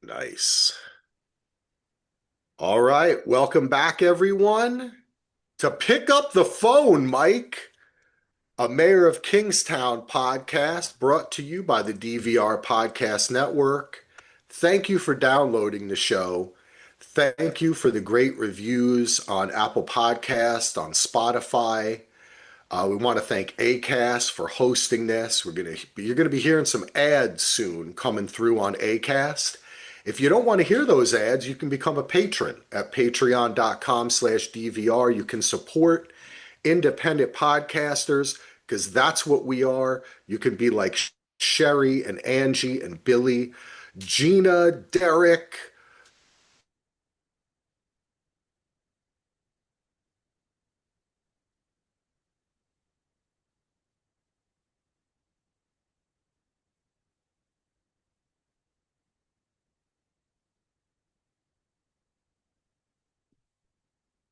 Nice. All right. Welcome back, everyone. To pick up the phone, Mike, a Mayor of Kingstown podcast brought to you by the DVR Podcast Network. Thank you for downloading the show. Thank you for the great reviews on Apple Podcast, on Spotify. We want to thank Acast for hosting this. You're gonna be hearing some ads soon coming through on Acast. If you don't want to hear those ads, you can become a patron at patreon.com/DVR. You can support independent podcasters because that's what we are. You can be like Sherry and Angie and Billy, Gina, Derek,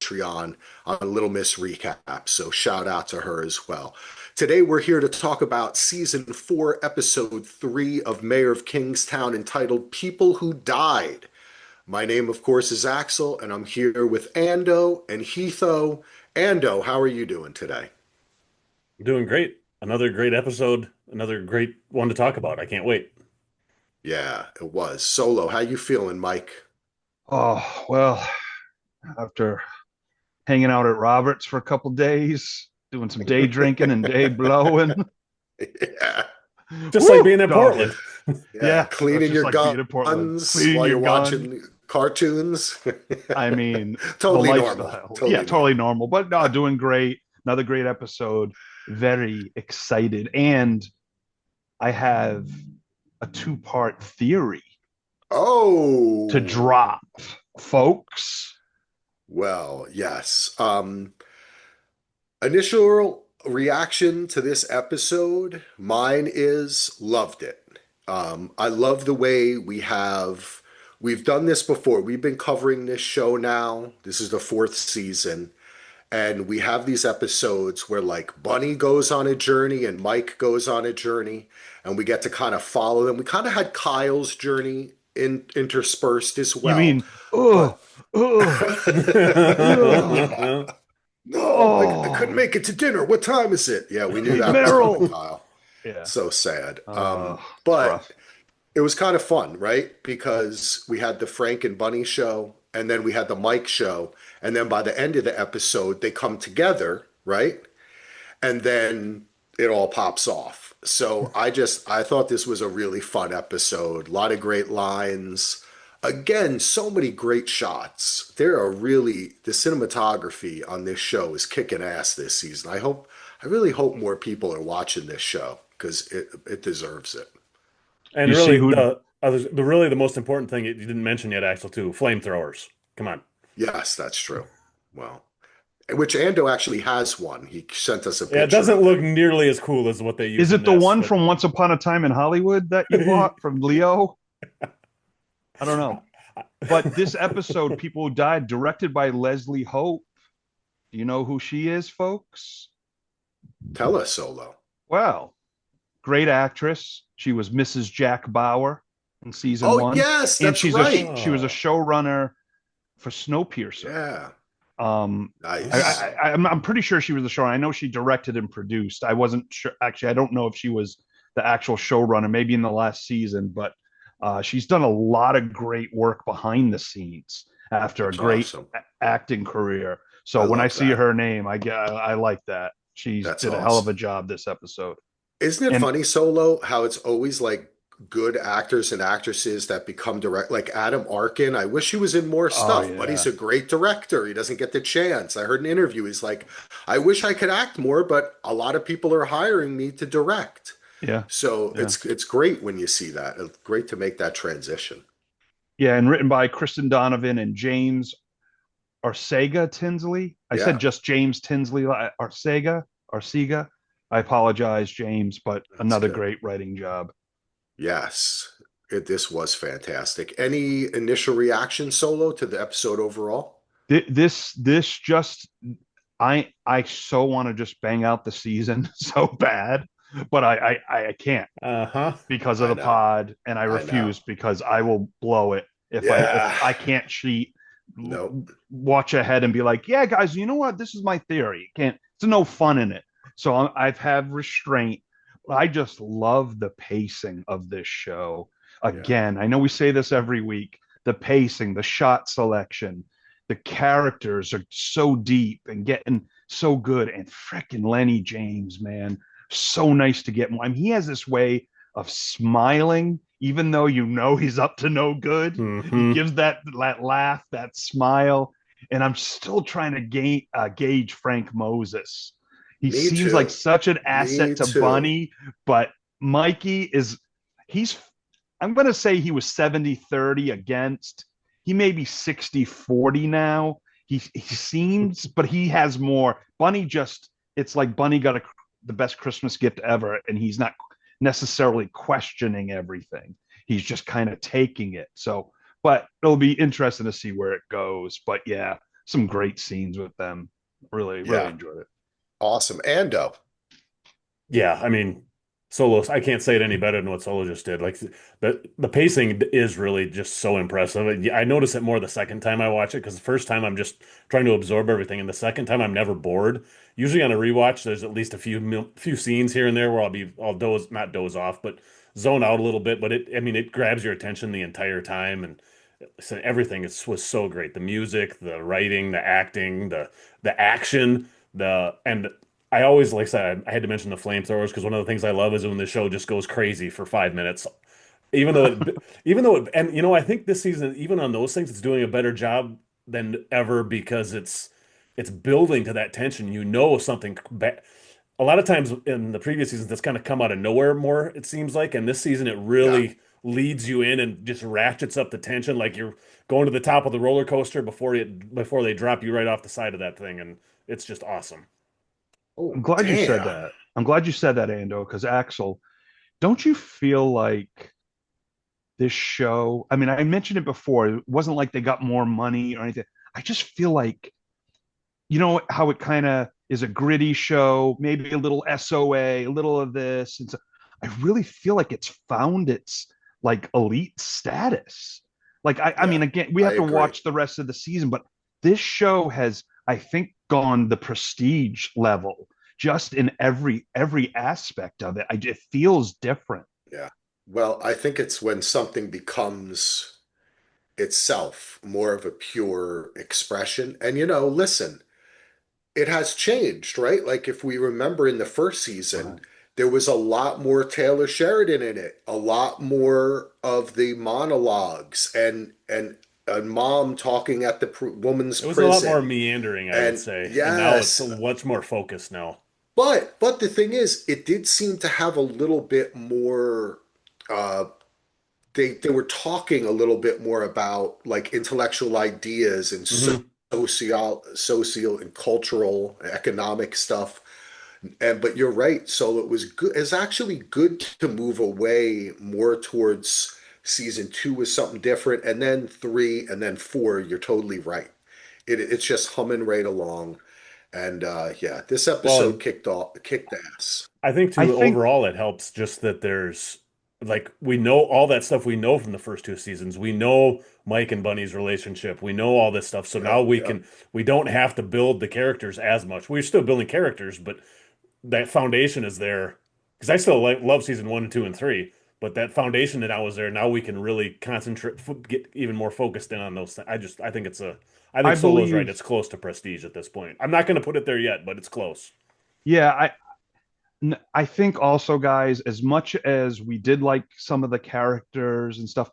Patreon on Little Miss Recap. So shout out to her as well. Today we're here to talk about season 4, episode 3 of Mayor of Kingstown, entitled People Who Died. My name, of course, is Axel, and I'm here with Ando and Heatho. Ando, how are you doing today? Doing great. Another great episode. Another great one to talk about. I can't wait. Yeah, it was. Solo, how you feeling, Mike? Oh, well, after hanging out at Roberts for a couple days, doing some day drinking and day blowing. Yeah, Just like Woo! being in Oh, Portland. yeah. yeah, that's Cleaning just your like being in Portland. guns Cleaning while your you're gun. watching cartoons. I mean, the Totally normal. lifestyle. Yeah, Totally totally normal. normal. But no, doing great. Another great episode. Very excited. And I have a two-part theory to Oh, drop, folks. well, yes. Initial reaction to this episode, mine is loved it. I love the way we've done this before. We've been covering this show now. This is the fourth season. And we have these episodes where like Bunny goes on a journey and Mike goes on a journey, and we get to kind of follow them. We kind of had Kyle's journey interspersed as You well. mean, oh, But oh, oh, no, I couldn't oh, make it to dinner. What time is it? Yeah, we knew hey, that was coming, Meryl. Kyle. Yeah. So sad. It's But rough. it was kind of fun, right? Because we had the Frank and Bunny show, and then we had the Mike show, and then by the end of the episode, they come together, right? And then it all pops off. So I thought this was a really fun episode. A lot of great lines. Again, so many great shots. The cinematography on this show is kicking ass this season. I really hope more people are watching this show because it deserves it. And You see really, who? the most important thing you didn't mention yet, Axel, too, flamethrowers. Come on. Yes, that's true. Well, which Ando actually has one. He sent us a Yeah, it picture doesn't of look it. nearly as cool as what they Is used in it the this, one but from Once Upon a Time in Hollywood that you bought from Leo? I don't know. But this episode, People Who Died, directed by Leslie Hope. Do you know who she is, folks? Tell us, Solo. Well, great actress. She was Mrs. Jack Bauer in season Oh, one, yes, and that's right. she was a oh, showrunner for Snowpiercer. Yeah, Um, nice. okay. I'm pretty sure she was the showrunner. I know she directed and produced. I wasn't sure. Actually, I don't know if she was the actual showrunner. Maybe in the last season, but she's done a lot of great work behind the scenes after a That's great awesome. acting career. I So when I love see that. her name, I like that. She That's did a hell of a awesome. job this episode. Isn't it And funny, Solo, how it's always like good actors and actresses that become direct, like Adam Arkin. I wish he was in more oh stuff, but yeah, he's a great director. He doesn't get the chance. I heard an interview. He's like, I wish I could act more, but a lot of people are hiring me to direct. yeah, So yeah, it's great when you see that. It's great to make that transition. yeah. And written by Kristen Donovan and James Arcega Tinsley. I said Yeah, just James Tinsley Arcega. I apologize, James, but that's another good. great writing job. Yes, this was fantastic. Any initial reaction, Solo, to the episode overall? This just I so want to just bang out the season so bad. but I can't Uh-huh. because of I the know. pod, and I I know. refuse because I will blow it if Yeah. I can't cheat, Nope. watch ahead and be like, yeah, guys, you know what? This is my theory. Can't. There's no fun in it. So I've had restraint. I just love the pacing of this show. Yeah. Again, I know we say this every week. The pacing, the shot selection, the characters are so deep and getting so good. And frickin' Lenny James, man, so nice to get more. I mean, he has this way of smiling, even though you know he's up to no good. He Hmm. gives that laugh, that smile, and I'm still trying to gauge Frank Moses. He Me seems like too. such an Me asset to too. Bunny, but Mikey is he's I'm going to say he was 70-30 against. He may be 60-40 now. He seems, but he has more. Bunny just, it's like Bunny got the best Christmas gift ever, and he's not necessarily questioning everything. He's just kind of taking it. So, but it'll be interesting to see where it goes. But yeah, some great scenes with them. Really, really Yeah. enjoyed it. Awesome. Ando. Yeah, I mean, Solo, I can't say it any better than what Solo just did. Like the pacing is really just so impressive. I notice it more the second time I watch it because the first time I'm just trying to absorb everything, and the second time I'm never bored. Usually on a rewatch, there's at least a few scenes here and there where I'll not doze off, but zone out a little bit. But I mean, it grabs your attention the entire time, and so everything was so great. The music, the writing, the acting, the action, and I always, like I said, I had to mention the flamethrowers because one of the things I love is when the show just goes crazy for 5 minutes. And I think this season, even on those things, it's doing a better job than ever because it's building to that tension. You know something bad. A lot of times in the previous seasons, that's kind of come out of nowhere more, it seems like. And this season, it Yeah. really leads you in and just ratchets up the tension, like you're going to the top of the roller coaster before they drop you right off the side of that thing, and it's just awesome. I'm Oh, glad you said damn. that. I'm glad you said that, Ando, because Axel, don't you feel like this show? I mean, I mentioned it before. It wasn't like they got more money or anything. I just feel like, you know, how it kind of is a gritty show, maybe a little SOA, a little of this. And so I really feel like it's found its like elite status. Like, I Yeah. mean, again, we I have to agree. watch the rest of the season, but this show has, I think, gone the prestige level just in every aspect of it. It feels different. Yeah. Well, I think it's when something becomes itself more of a pure expression. And listen, it has changed, right? Like if we remember in the first season, Right. there was a lot more Taylor Sheridan in it, a lot more of the monologues and mom talking at the woman's It was a lot more prison. meandering, I would And say, and now it's yes, much more focused now. but the thing is, it did seem to have a little bit more uh they were talking a little bit more about like intellectual ideas and Hmm. social and cultural economic stuff. And but you're right. So it was good. It's actually good to move away more towards season two with something different, and then three, and then four. You're totally right. It's just humming right along. And yeah, this Well, episode and kicked ass. I think I too, think, overall, it helps just that there's like we know all that stuff we know from the first two seasons. We know Mike and Bunny's relationship. We know all this stuff. So now Yep, yep. we don't have to build the characters as much. We're still building characters, but that foundation is there. Because I still love season one and two and three, but that foundation that I was there, now we can really concentrate, get even more focused in on those. I I think Solo's right. believe, It's close to prestige at this point. I'm not going to put it there yet, but it's close. yeah, I think also, guys, as much as we did like some of the characters and stuff,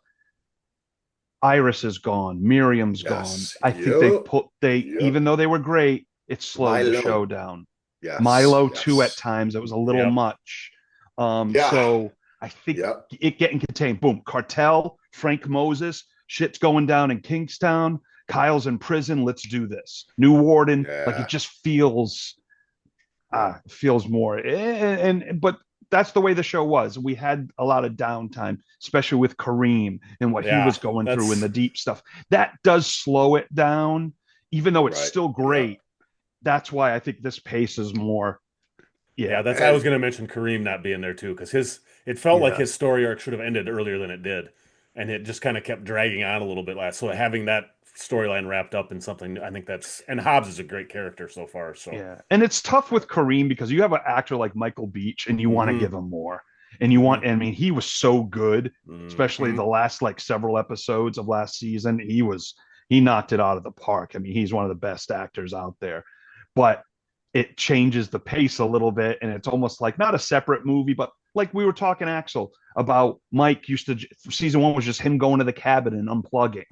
Iris is gone, Miriam's gone. Yes. I think Yep. they Yep. even though they were great, it slowed the show Milo. down. Yes. Milo too at Yes. times, it was a little Yep. much. Yeah. So I think Yep. it getting contained. Boom, cartel, Frank Moses, shit's going down in Kingstown. Kyle's in prison. Let's do this. New warden, like it Yeah. just feels Yep. feels more. But that's the way the show was. We had a lot of downtime, especially with Kareem and what he Yeah. was going through in That's the deep stuff. That does slow it down, even though it's Right. still Yep. great. That's why I think this pace is more, Yeah, Yeah, that's I And was going to mention Kareem not being there too, because it felt like yeah, his story arc should have ended earlier than it did, and it just kind of kept dragging on a little bit last. So having that storyline wrapped up in something, I think that's and Hobbs is a great character so far. So, yeah. And it's tough with Kareem because you have an actor like Michael Beach and you want to hmm give him more. And you hmm want, I mean, he was so good, especially hmm the last like several episodes of last season. He knocked it out of the park. I mean, he's one of the best actors out there. But it changes the pace a little bit, and it's almost like not a separate movie, but like we were talking, Axel, about Mike used to season one was just him going to the cabin and unplugging.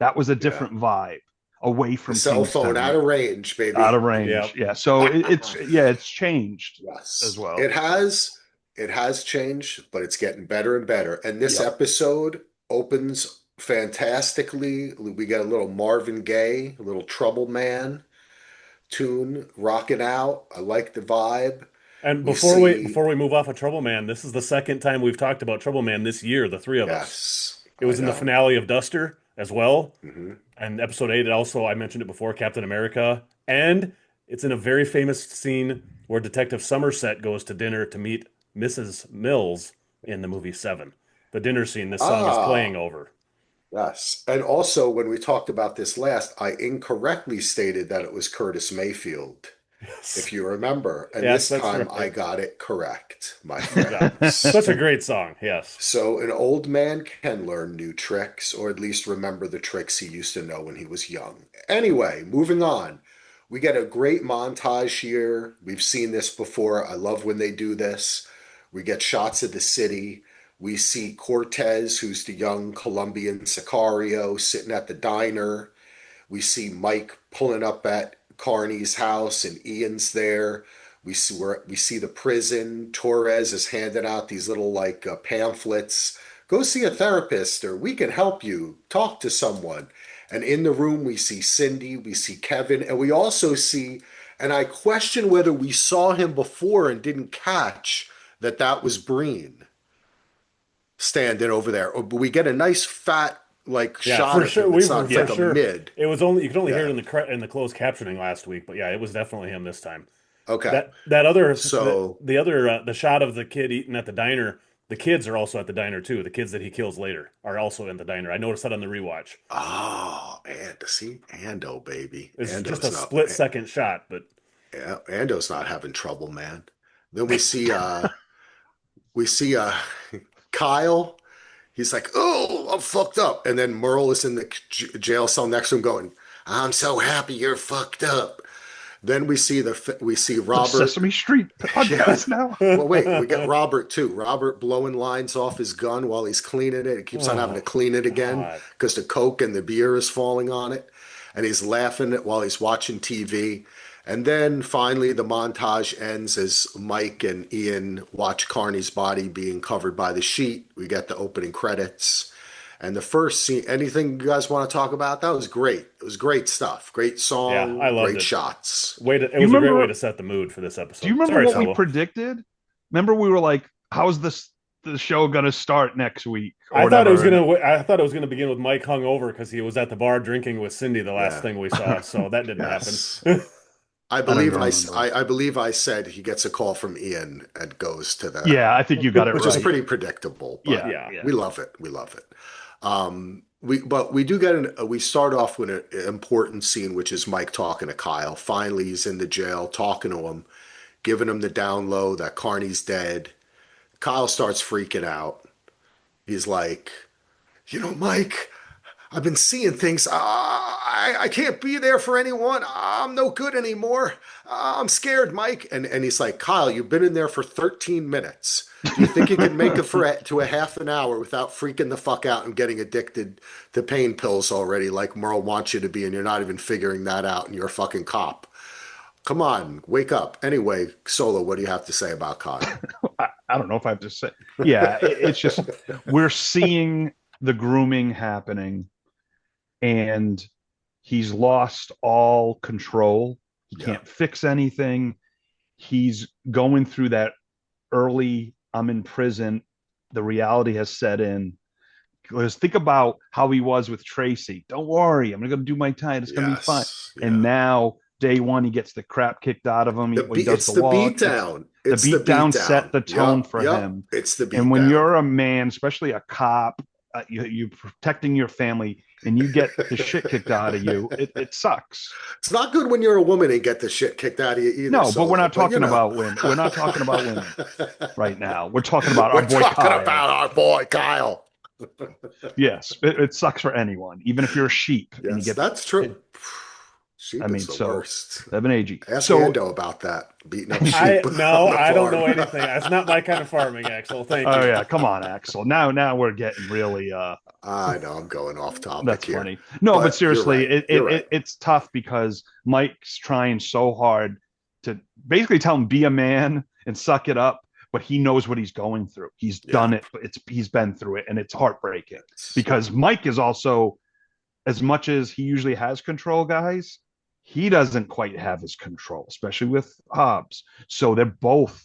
That was a yeah, different vibe away the from cell phone out Kingstown, of range, out baby. of range. yeah, Yeah. So it's changed as Yes, well. it has. It has changed, but it's getting better and better. And this Yep. episode opens fantastically. We got a little Marvin Gaye, a little Trouble Man tune rocking out. I like the vibe. And We see, before we move off of Trouble Man, this is the second time we've talked about Trouble Man this year, the three of us. yes, It I was in the know. finale of Duster as well. Hmm. And episode 8, it also, I mentioned it before, Captain America. And it's in a very famous scene where Detective Somerset goes to dinner to meet Mrs. Mills in the movie Seven. The dinner scene this song is playing Ah, over. yes. And also, when we talked about this last, I incorrectly stated that it was Curtis Mayfield, Yes. if you remember. And Yes, this that's time I right. got it correct, my Yeah. friends. Such a great song. Yes. So, an old man can learn new tricks, or at least remember the tricks he used to know when he was young. Anyway, moving on. We get a great montage here. We've seen this before. I love when they do this. We get shots of the city. We see Cortez, who's the young Colombian Sicario, sitting at the diner. We see Mike pulling up at Carney's house, and Ian's there. We see the prison. Torres is handing out these little like pamphlets. Go see a therapist, or we can help you. Talk to someone. And in the room, we see Cindy, we see Kevin, and we also see. And I question whether we saw him before and didn't catch that that was Breen standing over there. But we get a nice fat like Yeah, shot for of sure. him. We It's were not. It's for like Yeah. a sure. mid. It was only you could only hear it Yeah. in the closed captioning last week, but yeah, it was definitely him this time. Okay. So, The other the shot of the kid eating at the diner. The kids are also at the diner too. The kids that he kills later are also in the diner. I noticed that on the rewatch. oh, and see, Ando, baby. It's just a Ando's not, split second shot, but Ando's not having trouble, man. Then we see, Kyle. He's like, oh, I'm fucked up. And then Merle is in the jail cell next to him going, I'm so happy you're fucked up. Then we see The Robert. Sesame Street Yeah. podcast now. Well, wait, we get Robert too. Robert blowing lines off his gun while he's cleaning it. He keeps on having to oh clean it again God. because the Coke and the beer is falling on it. And he's laughing while he's watching TV. And then finally, the montage ends as Mike and Ian watch Carney's body being covered by the sheet. We get the opening credits. And the first scene, anything you guys want to talk about? That was great. It was great stuff. Great Yeah, I song, loved great it. shots. It You was a great way remember? to set the mood for this Do you episode. remember Sorry, what we Solo. predicted? Remember we were like, "How's the show going to start next week or I thought it was whatever?" And gonna. I thought it was gonna begin with Mike hungover because he was at the bar drinking with Cindy the last Yeah. thing we saw. So that didn't happen. Yes. I don't even remember. I believe I said he gets a call from Ian and goes to the, Yeah, I think you got it which is right. pretty predictable, but Yeah, Yeah, yeah. we love it. We love it. We do get we start off with an important scene, which is Mike talking to Kyle. Finally, he's in the jail talking to him, giving him the down low that Carney's dead. Kyle starts freaking out. He's like, Mike, I've been seeing things. I can't be there for anyone. I'm no good anymore. I'm scared, Mike. And he's like, Kyle, you've been in there for 13 minutes. Do you think you can make it to a half an hour without freaking the fuck out and getting addicted to pain pills already, like Merle wants you to be, and you're not even figuring that out, and you're a fucking cop? Come on, wake up. Anyway, Solo, what do you have to say about Kyle? I don't know if I have to say. Yeah, it's just we're seeing the grooming happening, and he's lost all control. He Yeah. can't fix anything. He's going through that early, I'm in prison. The reality has set in. Because think about how he was with Tracy. Don't worry, I'm going to do my time. It's going to be fine. Yes. And Yeah. now day one, he gets the crap kicked out of him. He does It's the the walk. beat down. The It's the beat beat down set down. the tone Yep, for yep. him. It's the And beat when down. you're a man, especially a cop, you protecting your family, and you get the shit kicked out of you, it sucks. It's not good when you're a woman and get the shit kicked out of you either, No, but we're Solo. not But you talking know. about women. We're not talking about women right now. We're talking about our We're boy talking Kyle. about our boy Kyle. Yes, it sucks for anyone, even if you're a sheep and you Yes, get. that's It, true. I Sheep is mean, the so worst. I've been aging. Ask So Ando about that, beating up I sheep no, on the I don't know farm. anything. It's not my kind of farming, Axel. Thank oh you. yeah, come on, Axel. Now we're getting really I know I'm going off topic that's here, funny. No, but but you're seriously, right. You're right. it's tough because Mike's trying so hard to basically tell him be a man and suck it up, but he knows what he's going through. He's Yeah. done it. He's been through it, and it's heartbreaking It's, because Mike is also, as much as he usually has control, guys, he doesn't quite have his control, especially with Hobbs. So they're both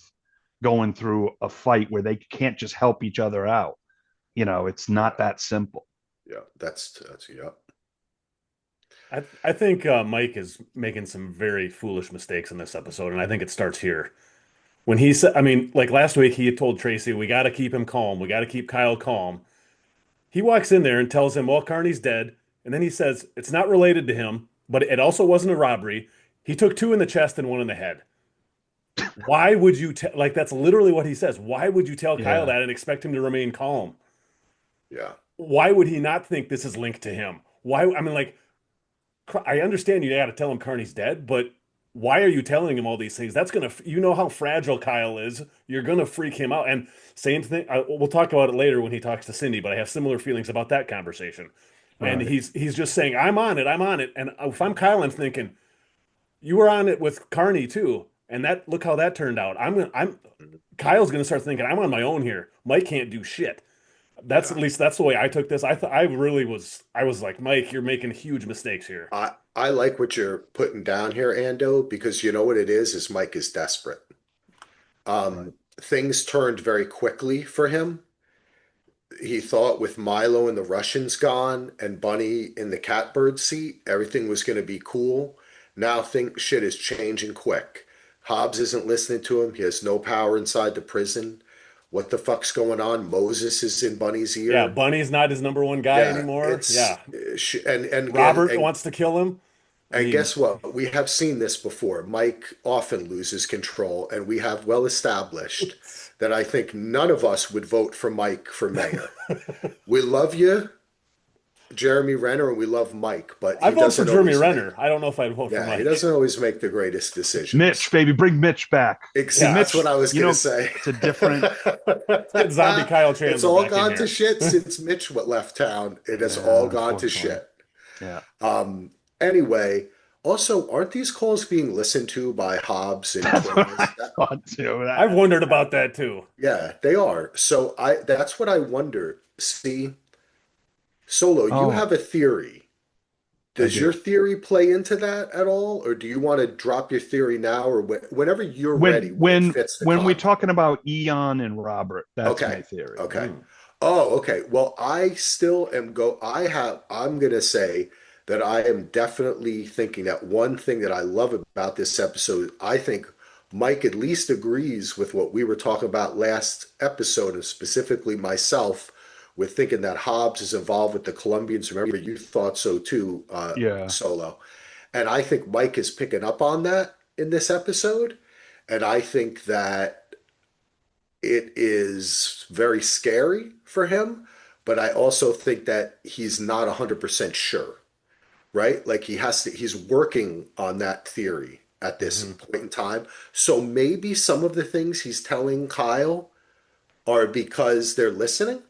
going through a fight where they can't just help each other out. It's not that simple. yeah, that's yeah. I think Mike is making some very foolish mistakes in this episode, and I think it starts here. When he said, I mean, like last week, he had told Tracy, we got to keep him calm. We got to keep Kyle calm. He walks in there and tells him, well, Carney's dead. And then he says, it's not related to him, but it also wasn't a robbery. He took two in the chest and one in the head. Why would you tell, like, that's literally what he says. Why would you tell Kyle Yeah. that and expect him to remain calm? Yeah. Why would he not think this is linked to him? Why, I mean, like, I understand you got to tell him Carney's dead, but why are you telling him all these things? That's gonna, you know how fragile Kyle is. You're gonna freak him out. And same thing. We'll talk about it later when he talks to Cindy. But I have similar feelings about that conversation. All And right. he's just saying, "I'm on it. I'm on it." And if I'm Kyle, I'm thinking, "You were on it with Carney too." And that look how that turned out. I'm Kyle's gonna start thinking, "I'm on my own here. Mike can't do shit." That's at Yeah. least that's the way I took this. I thought I really was. I was like, Mike, you're making huge mistakes here. I like what you're putting down here, Ando, because you know what it is Mike is desperate. Right. Things turned very quickly for him. He thought with Milo and the Russians gone and Bunny in the catbird seat, everything was going to be cool. Now think shit is changing quick. Hobbs isn't listening to him. He has no power inside the prison. What the fuck's going on? Moses is in Bunny's Yeah, ear. Bunny's not his number one guy Yeah, anymore. it's Yeah, and again Robert wants to kill him. I and mean, guess what? We have seen this before. Mike often loses control, and we have well established that I think none of us would vote for Mike for mayor. We love you, Jeremy Renner, and we love Mike, but I he vote for doesn't Jeremy always make, Renner. I don't know if I'd vote for yeah, he Mike. doesn't always make the greatest Mitch, decisions. baby, bring Mitch back. See, Yeah, That's what Mitch, I was gonna say. it's a different. let's get zombie Kyle It's Chandler all back in gone to here. shit since Mitch left town. It has all Yeah, gone to unfortunately. shit. Yeah. Anyway, also, aren't these calls being listened to by Hobbs and That's what Quinlan? I thought too. I've wondered about that too. Yeah, they are. So I that's what I wonder. See, Solo, you Oh, have a theory. I Does your do. theory play into that at all, or do you want to drop your theory now, or whenever you're ready, When when it when fits the when we're content? talking about Eon and Robert, that's Okay, my theory. okay. Mm. Oh, okay. Well, I still am go. I'm gonna say that I am definitely thinking that one thing that I love about this episode, I think Mike at least agrees with what we were talking about last episode, and specifically myself, with thinking that Hobbs is involved with the Colombians. Remember, you thought so too, Yeah. Solo. And I think Mike is picking up on that in this episode. And I think that it is very scary for him, but I also think that he's not 100% sure, right? Like he's working on that theory at this Hmm. point in time. So maybe some of the things he's telling Kyle are because they're listening,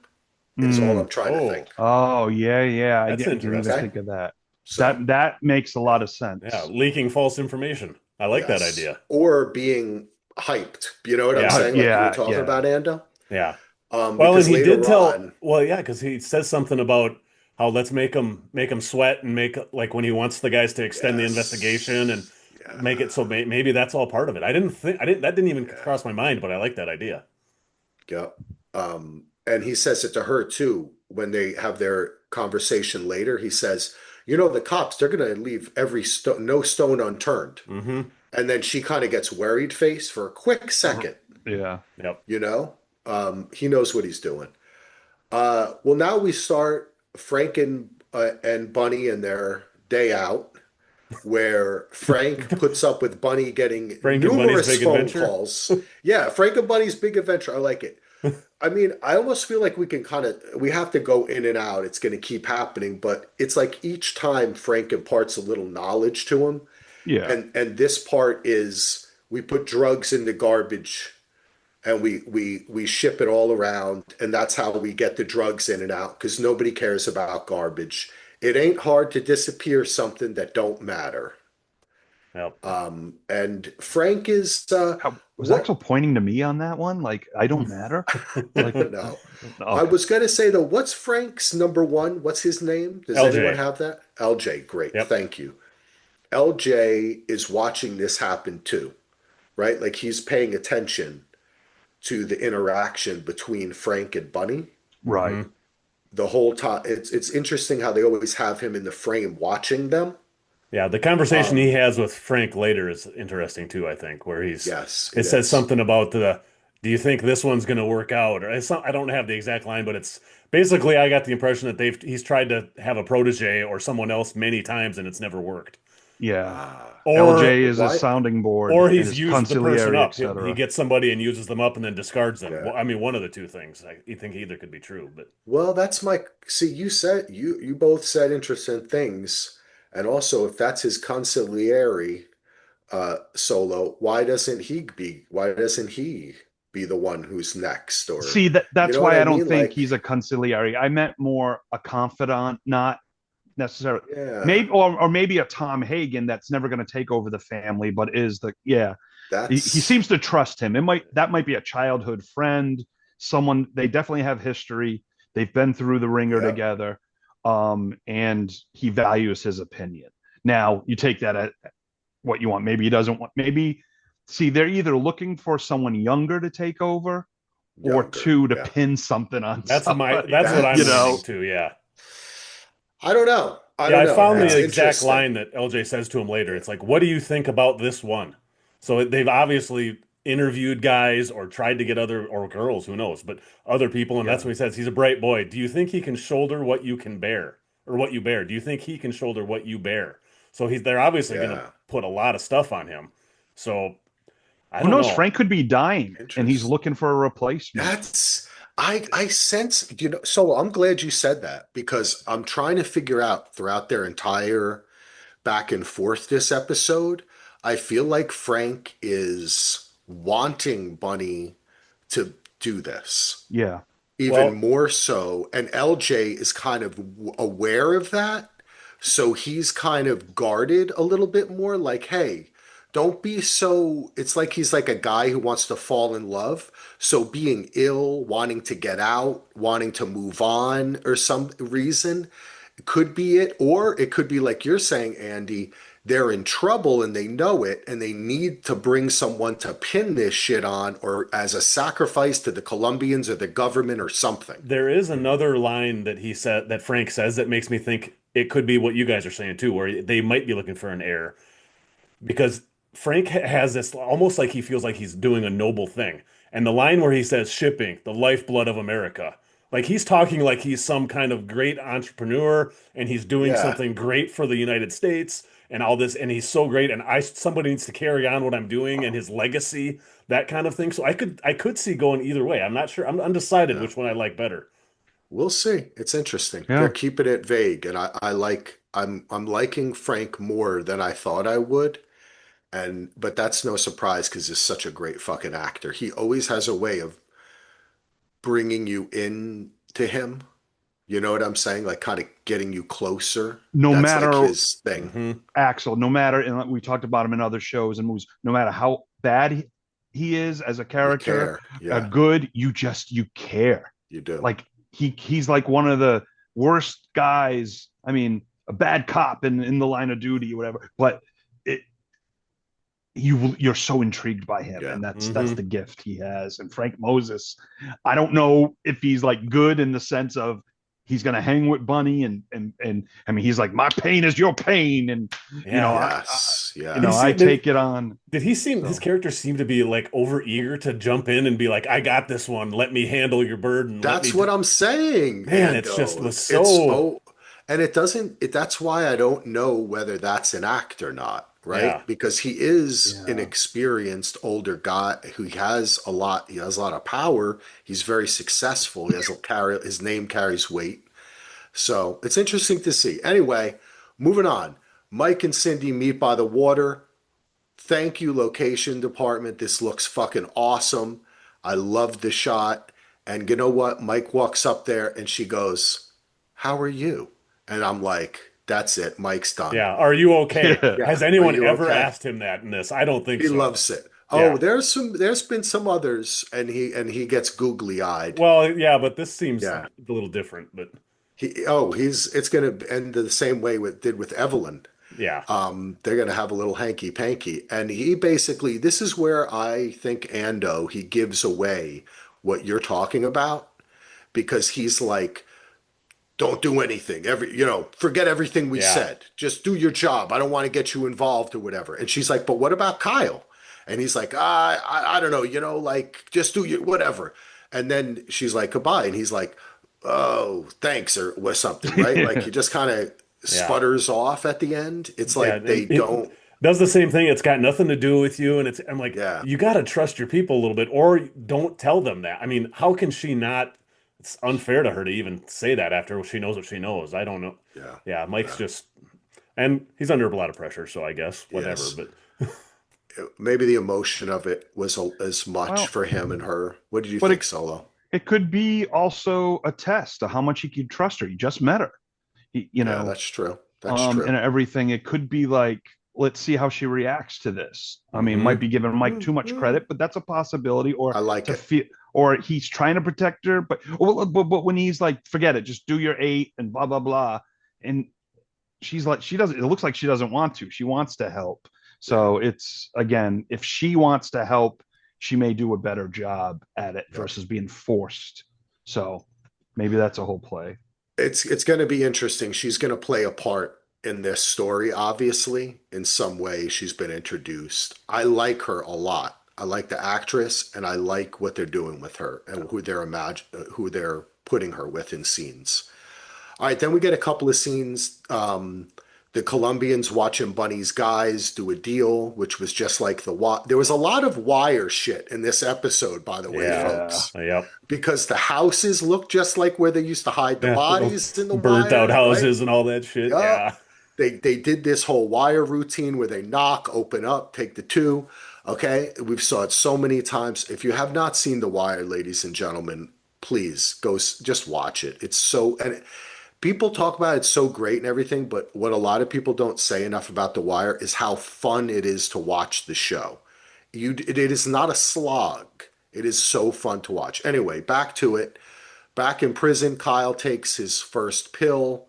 is all I'm Mm. trying to Oh, think. Oh, yeah, yeah. I that's didn't even Okay? interesting. think of that. So, That makes a lot of Yeah, sense. leaking false information. I like that yes. idea. Or being hyped. You know what I'm Yeah, saying? Like you were Yeah, talking yeah. about, Ando? yeah. Well, and Because he did later tell. on, Well, yeah, because he says something about how let's make him sweat and make like when he wants the guys to extend the investigation and yes. make it so Yeah. maybe that's all part of it. I didn't that didn't even Yeah. cross my mind, but I like that idea. Yep. And he says it to her too when they have their conversation later. He says, the cops, they're going to leave every stone, no stone unturned. Mm-hmm. And then she kind of gets worried face for a quick Uh-huh. second, Yeah. Yep. you know? He knows what he's doing. Well, now we start Frank and Bunny and their day out, where Frank puts up with Bunny getting Frank and Bunny's numerous Big phone Adventure. calls. Yeah, Frank and Bunny's big adventure. I like it. I mean, I almost feel like we have to go in and out. It's going to keep happening, but it's like each time Frank imparts a little knowledge to him, Yeah. and this part is we put drugs in the garbage and we ship it all around, and that's how we get the drugs in and out because nobody cares about garbage. It ain't hard to disappear something that don't matter. Yep. And Frank is How was what Axel pointing to me on that one? Like, I don't matter. Like, no. I okay. was gonna say though, what's Frank's number one? What's his name? Does anyone LJ. have that? LJ, great, Yep. thank you. LJ is watching this happen too, right? Like he's paying attention to the interaction between Frank and Bunny Right. Mm-hmm. the whole time. It's interesting how they always have him in the frame watching them. Yeah, the conversation he Um, has with Frank later is interesting too, I think, where yes, it it says is. something about do you think this one's going to work out? Or I don't have the exact line, but it's basically I got the impression that he's tried to have a protege or someone else many times and it's never worked. Yeah. Ah, Or LJ is a why? sounding board or and he's his used the person consigliere, up. He etc. gets somebody and uses them up and then discards them. Yeah. Well, I mean, one of the two things. You think either could be true, but Well, that's my see. You both said interesting things, and also if that's his consigliere solo, why doesn't he be the one who's next? Or See, you that's know what why I I don't mean? think Like, he's a consigliere. I meant more a confidant, not necessarily yeah, maybe or maybe a Tom Hagen that's never going to take over the family, but is the yeah. He that's seems to trust him. That might be a childhood friend, someone they definitely have history. They've been through the ringer yeah, together, and he values his opinion. Now you take that at what you want. Maybe he doesn't want. Maybe see they're either looking for someone younger to take over, or younger. two to Yeah, pin something on somebody. that's what I'm You leaning know, that's to. Yeah. I don't know. I Yeah, don't I know. found It's the exact interesting. line that LJ says to him later. Yeah, It's like, "What do you think about this one?" So they've obviously interviewed guys or tried to get other or girls, who knows, but other people, and that's yeah, when he says he's a bright boy. Do you think he can shoulder what you can bear or what you bear? Do you think he can shoulder what you bear? So they're obviously going to yeah. put a lot of stuff on him. So I who don't knows? know. Frank could be dying, and he's Interest. looking for a replacement. That's I sense, so I'm glad you said that because I'm trying to figure out throughout their entire back and forth this episode, I feel like Frank is wanting Bunny to do this Yeah. even Well, more so, and LJ is kind of aware of that, so he's kind of guarded a little bit more like, hey, don't be so, it's like he's like a guy who wants to fall in love, so being ill, wanting to get out, wanting to move on or some reason could be it, or it could be like you're saying, Andy, they're in trouble and they know it and they need to bring someone to pin this shit on or as a sacrifice to the Colombians or the government or something. there is another line that he said that Frank says that makes me think it could be what you guys are saying too, where they might be looking for an heir. Because Frank has this almost like he feels like he's doing a noble thing. And the line where he says shipping, the lifeblood of America, like he's talking like he's some kind of great entrepreneur and he's doing Yeah, something great for the United States and all this and he's so great and I somebody needs to carry on what I'm doing and his legacy, that kind of thing. So I could see going either way. I'm not sure. I'm undecided yeah. which one I like better. We'll see. It's interesting. They're Yeah. keeping it vague, and I'm liking Frank more than I thought I would. And but that's no surprise because he's such a great fucking actor. He always has a way of bringing you in to him. You know what I'm saying? Like kind of getting you closer. No That's like matter his thing. Hmm. Axel, no matter, and we talked about him in other shows and movies, no matter how bad he is as a You character, care. Yeah, good, you care. you do. Like he's like one of the worst guys. I mean, a bad cop in the line of duty or whatever, but it you're so intrigued by him, Yeah. and that's the Hmm. gift he has. And Frank Moses, I don't know if he's like good in the sense of he's going to hang with Bunny, and I mean, he's like, my pain is your pain, and you know, Yeah. Yes, He I seemed take it on. did he seem his So character seemed to be like over eager to jump in and be like, I got this one. Let me handle your burden. Let me that's what I'm saying, man, it's just Ando. was It's so oh, and it doesn't. That's why I don't know whether that's an act or not, yeah. right? Because he is an yeah, experienced older guy who has a lot. He has a lot of power. He's very successful. He has a carry. His name carries weight. So it's interesting to see. Anyway, moving on. Mike and Cindy meet by the water. Thank you, location department. This looks fucking awesome. I love the shot. And you know what? Mike walks up there and she goes, "How are you?" And I'm like, that's it. Mike's done. Yeah. Are you okay? yeah, Has Yeah. Are anyone you ever okay? asked him that in this? I don't think He so. loves it. Oh, Yeah. there's been some others and he gets googly eyed. Well, yeah, but this seems Yeah. a little different, but He's it's gonna end the same way with did with Evelyn. yeah. They're going to have a little hanky panky. And he basically, this is where I think Ando, he gives away what you're talking about because he's like, don't do anything. Forget everything we Yeah. said. Just do your job. I don't want to get you involved or whatever. And she's like, but what about Kyle? And he's like, I don't know, like just do your whatever. And then she's like, goodbye. And he's like, oh, thanks or something, right? Like he just kind of Yeah. sputters off at the end. It's Yeah. like they And it don't, does the same thing. It's got nothing to do with you. And I'm like, yeah, you got to trust your people a little bit or don't tell them that. I mean, how can she not? It's unfair to her to even say that after she knows what she knows. I don't know. yeah, Yeah. Mike's yeah. just, and he's under a lot of pressure. So I guess whatever. Yes. But Maybe the emotion of it was as much well, for him and her. What did you but think, Solo? it could be also a test of how much he could trust her. You just met her, you Yeah, know, that's true. That's true. and everything. It could be like, let's see how she reacts to this. I mean, might hmm be giving Mike too much Mhm. credit, but that's a possibility. I Or like to it. feel, or he's trying to protect her, but when he's like, forget it, just do your 8 and blah blah blah, and she's like, she doesn't. It looks like she doesn't want to. She wants to help. Yeah. So it's again, if she wants to help, she may do a better job at it Yep. versus being forced. So maybe that's a whole play. It's going to be interesting. She's going to play a part in this story, obviously, in some way. She's been introduced. I like her a lot. I like the actress, and I like what they're doing with her and who they're putting her with in scenes. All right, then we get a couple of scenes. The Colombians watching Bunny's guys do a deal, which was just like there was a lot of wire shit in this episode, by the way, yeah. Yeah, folks, Yep. because the houses look just like where they used to hide the Yeah. bodies in the Burnt out wire, right? houses and all that shit. Yup. Yeah. They did this whole wire routine where they knock, open up, take the two. Okay, we've saw it so many times. If you have not seen The Wire, ladies and gentlemen, please just watch it. It's so and people talk about it's so great and everything, but what a lot of people don't say enough about The Wire is how fun it is to watch the show. It is not a slog. It is so fun to watch. Anyway, back to it. Back in prison, Kyle takes his first pill,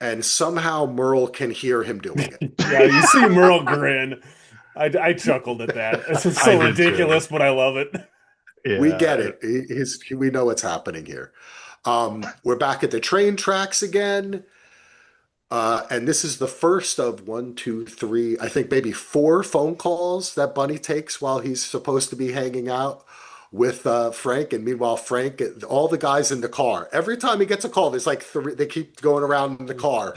and somehow Merle can hear him doing it. Yeah. You see Merle grin. I chuckled at that. It's just I so did too. ridiculous, but I love it. We get Yeah, it. We know what's happening here. We're back at the train tracks again. And this is the first of one, two, three, I think maybe four phone calls that Bunny takes while he's supposed to be hanging out with Frank. And meanwhile, Frank, all the guys in the car, every time he gets a call, there's like three, they keep going around in the car,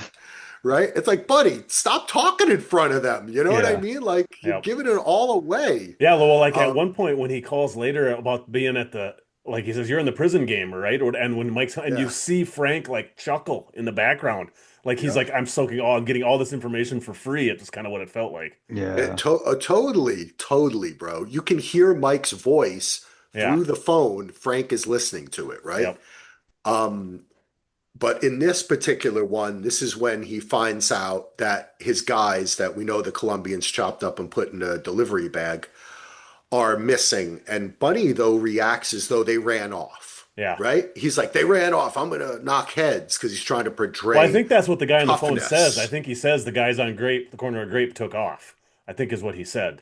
right? It's like, buddy, stop talking in front of them. You know what I yeah, mean? Like, you're Yep. giving it all away. Yeah, well, like at Um, one point when he calls later about being at the like he says you're in the prison game, right? Or and when Mike's and you yeah, see Frank like chuckle in the background, like he's yep. like I'm getting all this information for free. It's just kind of what it felt like. yeah. Totally, totally, bro. You can hear Mike's voice Yeah. through the phone. Frank is listening to it, right? Yep. Um, but in this particular one, this is when he finds out that his guys that we know the Colombians chopped up and put in a delivery bag are missing. And Bunny, though, reacts as though they ran off, Yeah. right? He's like, they ran off. I'm going to knock heads because he's trying to Well, I portray think that's what the guy on the phone says. I toughness. think he says the guys on the corner of Grape took off. I think is what he said.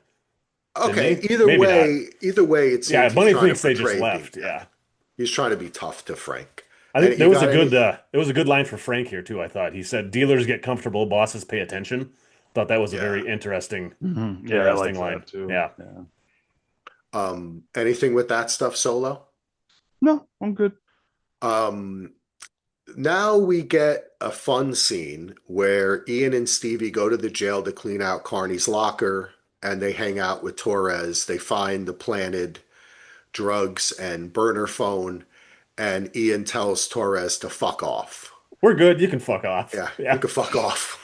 Didn't Okay, he? Maybe not. either way, it Yeah, seems he's Bunny trying to thinks they just portray being, left. yeah, Yeah. he's trying to be tough to Frank. I think And there you was a got good any? it was a good line for Frank here too. I thought he said, "Dealers get comfortable, bosses pay attention." Thought that was a Yeah. very Yeah, I interesting liked line. that too. Yeah. Yeah. Anything with that stuff, Solo? No, I'm good. Um, Now we get a fun scene where Ian and Stevie go to the jail to clean out Carney's locker and they hang out with Torres. They find the planted drugs and burner phone, and Ian tells Torres to fuck off. We're good. You can fuck off. Yeah, you Yeah. can fuck off.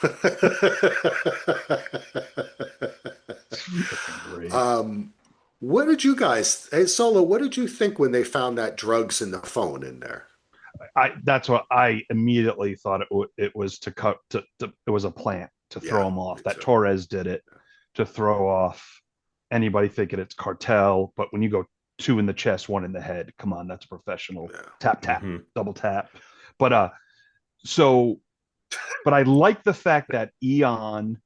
Freaking great. um, what did you guys, hey Solo, what did you think when they found that drugs in the phone in there? I That's what I immediately thought it was to cut it was a plant to Yeah, throw him off. me That too. Torres did it to throw off anybody thinking it's cartel. But when you go two in the chest, one in the head, come on, that's professional. Yeah. Tap tap, Hmm. double tap. But so but I like the fact that Eon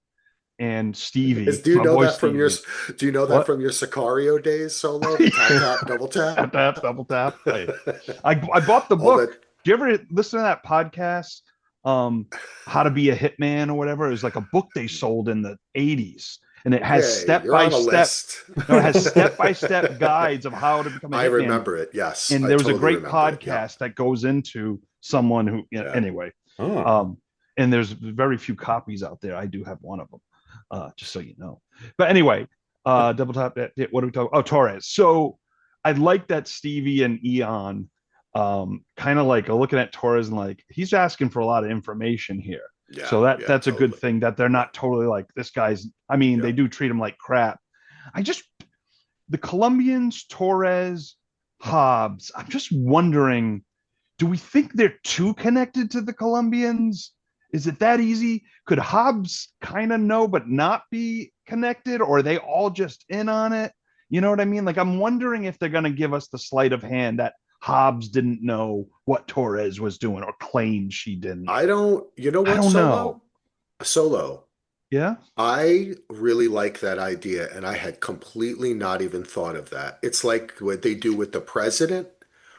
and Stevie, Do you my know boy that from your Stevie, do you know that what? from your Sicario days, Solo? The tap tap, double tap? Tap tap, double tap. I bought the All book. that, Do you ever listen to that podcast? Um, How to Be a Hitman or whatever. It was like a book they sold in the 80s. And it has okay, step you're by on a step, list. no, it has step by step guides of how to become a I hitman. remember it. Yes, And I there was a totally great remember it. Yep. podcast that goes into someone who, Yeah. anyway. Oh. Um, and there's very few copies out there. I do have one of them, just so you know. But anyway, double top. What are we talking? Oh, Torres. So I like that Stevie and Eon, kind of like looking at Torres and like he's asking for a lot of information here. Yeah. So Yeah, that's a good totally. thing that they're Yeah. not totally like this guy's. I mean, they Yeah. do treat him like crap. I just the Colombians, Torres, Hobbs. I'm just wondering, do we think they're too connected to the Colombians? Is it that easy? Could Hobbs kind of know but not be connected, or are they all just in on it? You know what I mean? Like, I'm wondering if they're going to give us the sleight of hand that Hobbs didn't know what Torres was doing or claimed she didn't. I don't, you know I what, don't know. Solo? Solo. Yeah. I really like that idea, and I had completely not even thought of that. It's like what they do with the president.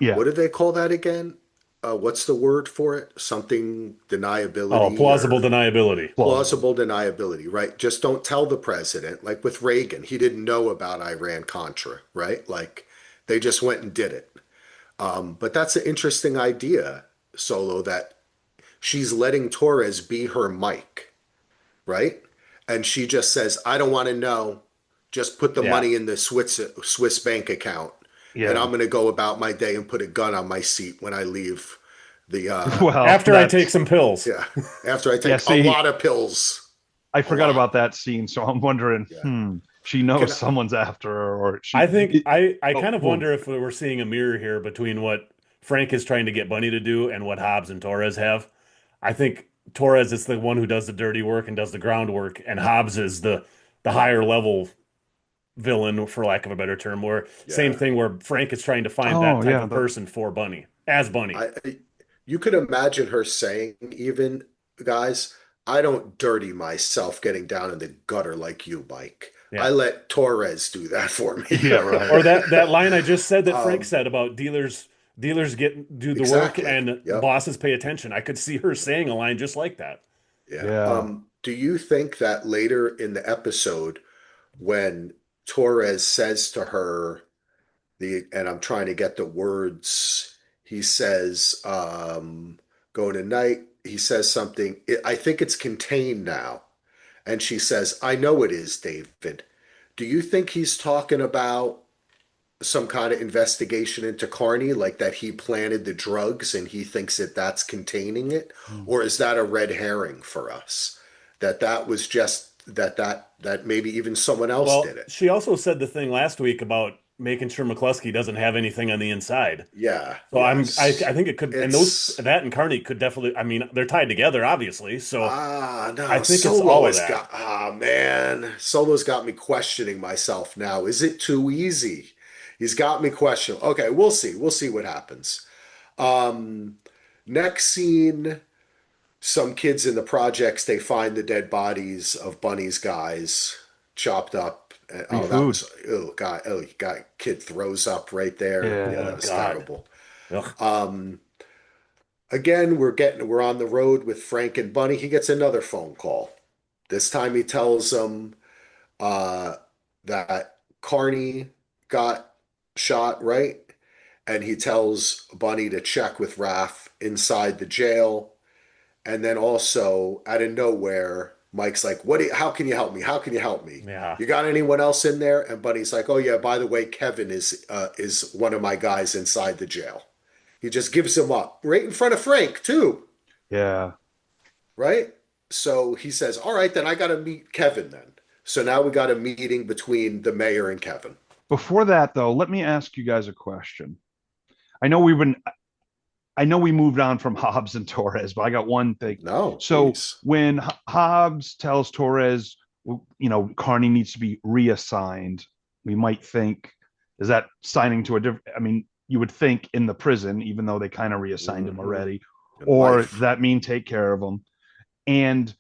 Yeah. What do they call that again? What's the word for it? Something Oh, deniability plausible or deniability. Plausible. plausible deniability, right? Just don't tell the president. Like with Reagan, he didn't know about Iran-Contra, right? Like they just went and did it. But that's an interesting idea, Solo, that she's letting Torres be her mic, right? And she just says, I don't want to know. Just put the Yeah. money in the Swiss bank account. And I'm Yeah. going to go about my day and put a gun on my seat when I leave the, Well, After I take that's some pills. yeah, after I yeah. take a See, lot of pills, I a forgot lot. about that scene, so I'm wondering, Yeah. she knows Can someone's after her, or I she. think I Oh, kind of well, wonder if we're seeing a mirror here between what Frank is trying to get Bunny to do and what Hobbs and Torres have. I think Torres is the one who does the dirty work and does the groundwork, and Hobbs is the higher level villain, for lack of a better term, where same yeah. thing where Frank is trying to find that oh type yeah, of person for Bunny, as Bunny. You could imagine her saying, even guys, I don't dirty myself getting down in the gutter like you, Mike. I Yeah. let Torres do that for me. yeah, right. Or that line I just said that Frank um, said about dealers get do the work exactly. and Yep. bosses pay attention. I could see her saying a line just like that. Yeah. Yeah. Do you think that later in the episode, when Torres says to her, and I'm trying to get the words, he says, go tonight, he says something, I think it's contained now. And she says, I know it is, David. Do you think he's talking about some kind of investigation into Carney, like that he planted the drugs and he thinks that that's containing it? Hmm. Or is that a red herring for us? That was just that maybe even someone else Well, did it. she also said the thing last week about making sure McCluskey doesn't have anything on the inside. Yeah, So I yes. think it could, and those It's that and Carney could definitely. I mean, they're tied together, obviously. So I no, think it's all of that. Man, Solo's got me questioning myself now. Is it too easy? He's got me questioning. Okay, we'll see. We'll see what happens. Um, Next scene, some kids in the projects, they find the dead bodies of Bunny's guys chopped up. Free Oh, that food. was, oh, God, oh, God, kid throws up right there. Yeah, Oh that Yeah. was God. terrible. Ugh. Um, Again, we're on the road with Frank and Bunny. He gets another phone call. This time he tells them uh, that Carney got shot, right? And he tells Bunny to check with Raph inside the jail. And then also, out of nowhere, Mike's like, how can you help me? How can you help me? Yeah. You got anyone else in there? And Bunny's like, oh yeah, by the way, Kevin is one of my guys inside the jail. He just gives him up right in front of Frank too, Yeah. right? So he says, all right, then I got to meet Kevin then. So now we got a meeting between the mayor and Kevin. Before that, though, let me ask you guys a question. I know we've been I know we moved on from Hobbs and Torres, but I got one thing. No, So please. when Hobbs tells Torres, Carney needs to be reassigned, we might think, is that signing to a different? I mean, you would think in the prison, even though they kind of reassigned him Mm-hmm. already, In or life. that mean take care of him. And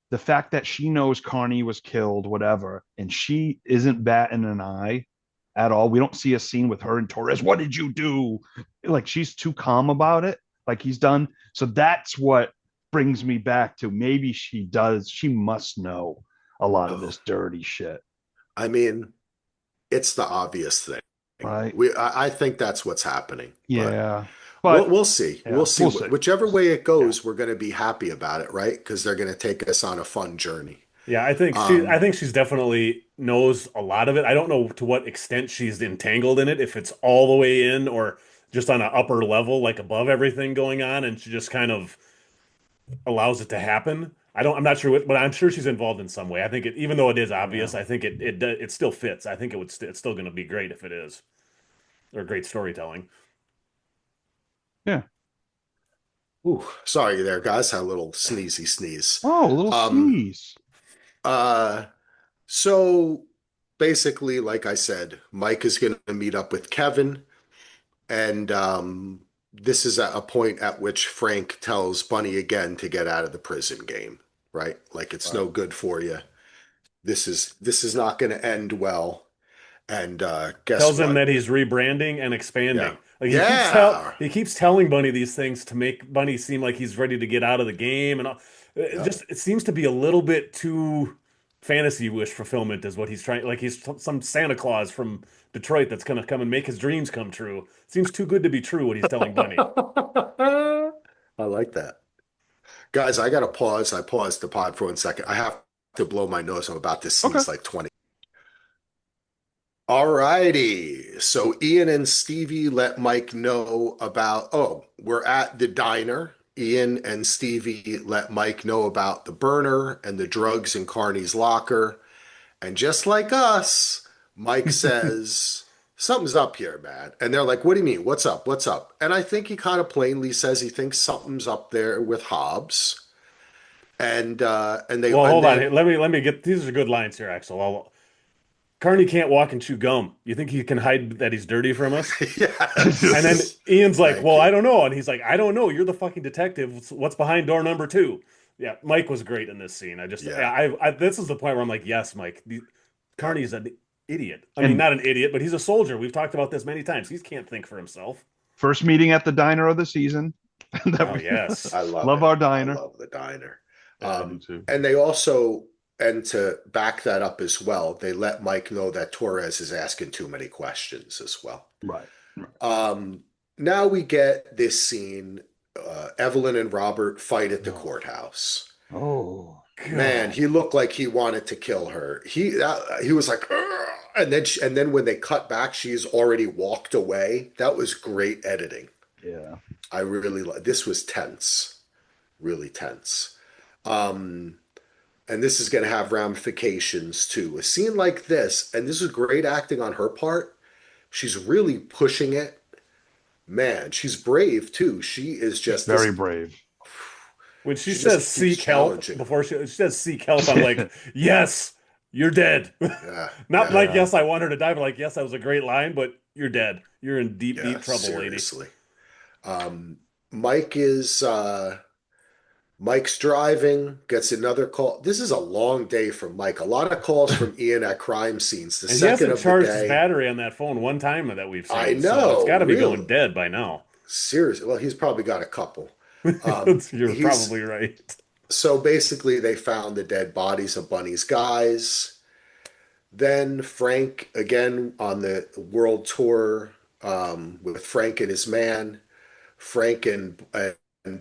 the fact that she knows Carney was killed, whatever, and she isn't batting an eye at all. We don't see a scene with her and Torres. What did you do? Like she's too calm about it, like he's done. So that's what brings me back to maybe she must know a lot of Oh, this dirty shit. I mean, it's the obvious thing. Right. I think that's what's happening, but Yeah. we'll But we'll see. We'll yeah, see. we'll see. Whichever way it Yeah. goes, we're going to be happy about it, right? Because they're going to take us on a fun journey. Yeah, I Um, think she's definitely knows a lot of it. I don't know to what extent she's entangled in it, if it's all the way in or just on an upper level, like above everything going on, and she just kind of allows it to happen. I'm not sure but I'm sure she's involved in some way. I think even though it is Yeah. obvious, I think it still fits. I think it's still going to be great if it is, or great storytelling. Yeah. ooh, sorry there, guys. Had a little sneezy sneeze. Oh, a little Um, sneeze. uh, so basically, like I said, Mike is going to meet up with Kevin, and this is at a point at which Frank tells Bunny again to get out of the prison game, right? Like it's Right. no good for you. This is not going to end well. And guess Tells him what? that he's rebranding and Yeah. expanding. Like Yeah. he keeps telling Bunny these things to make Bunny seem like he's ready to get out of the game and all. Yep. It seems to be a little bit too fantasy wish fulfillment is what he's trying. Like he's some Santa Claus from Detroit that's gonna come and make his dreams come true. Seems too good to be true what he's telling Bunny. I like that. Guys, I got to pause. I paused the pod for 1 second. I have to blow my nose. I'm about to Okay. sneeze like 20. All righty. So Ian and Stevie let Mike know about, oh, we're at the diner. Ian and Stevie let Mike know about the burner and the drugs in Carney's locker. And just like us, Mike says, something's up here, man. And they're like, what do you mean? What's up? What's up? And I think he kind of plainly says he thinks something's up there with Hobbs. Well, And hold on. then Let me get these are good lines here, Axel. Carney can't walk and chew gum. You think he can hide that he's dirty from us? And then yes. Ian's like, Thank "Well, you. I don't know." And he's like, "I don't know. You're the fucking detective. What's behind door number two?" Yeah, Mike was great in this scene. Yeah. This is the point where I'm like, "Yes, Mike. Yep. Carney's an idiot. I mean, And not an idiot, but he's a soldier. We've talked about this many times. He can't think for himself." first meeting at the diner of the season. that Oh, we yes. I love love it. our I diner. love the diner. Yeah, I do Um, too. and they also, and to back that up as well, they let Mike know that Torres is asking too many questions as well. Right. Right. Um, Now we get this scene. Evelyn and Robert fight at the Oh. courthouse. Oh. Man, God. he looked like he wanted to kill her. He was like, "Ugh," and then when they cut back, she's already walked away. That was great editing. Yeah. I really this was tense, really tense. Um, and this is going to have ramifications too. A scene like this, and this is great acting on her part. She's really pushing it. Man, she's brave too. She is She's just very this. brave. When she She just says keeps seek help challenging. before she says seek help, I'm like, "Yes, you're dead." Yeah, Not yeah, like, Yeah. "Yes, I want her to die," but like, "Yes, that was a great line, but you're dead. You're in deep, yeah. deep trouble, lady." Seriously. Mike is Mike's driving, gets another call. This is a long day from Mike. A lot of calls from Ian at crime scenes. The And he second hasn't of the charged his day. battery on that phone one time that we've I seen, so it's know, got to be going really. dead by now. Seriously. Well, he's probably got a couple. You're He's probably right. so basically they found the dead bodies of Bunny's guys. Then Frank again on the world tour with Frank and his man. Frank and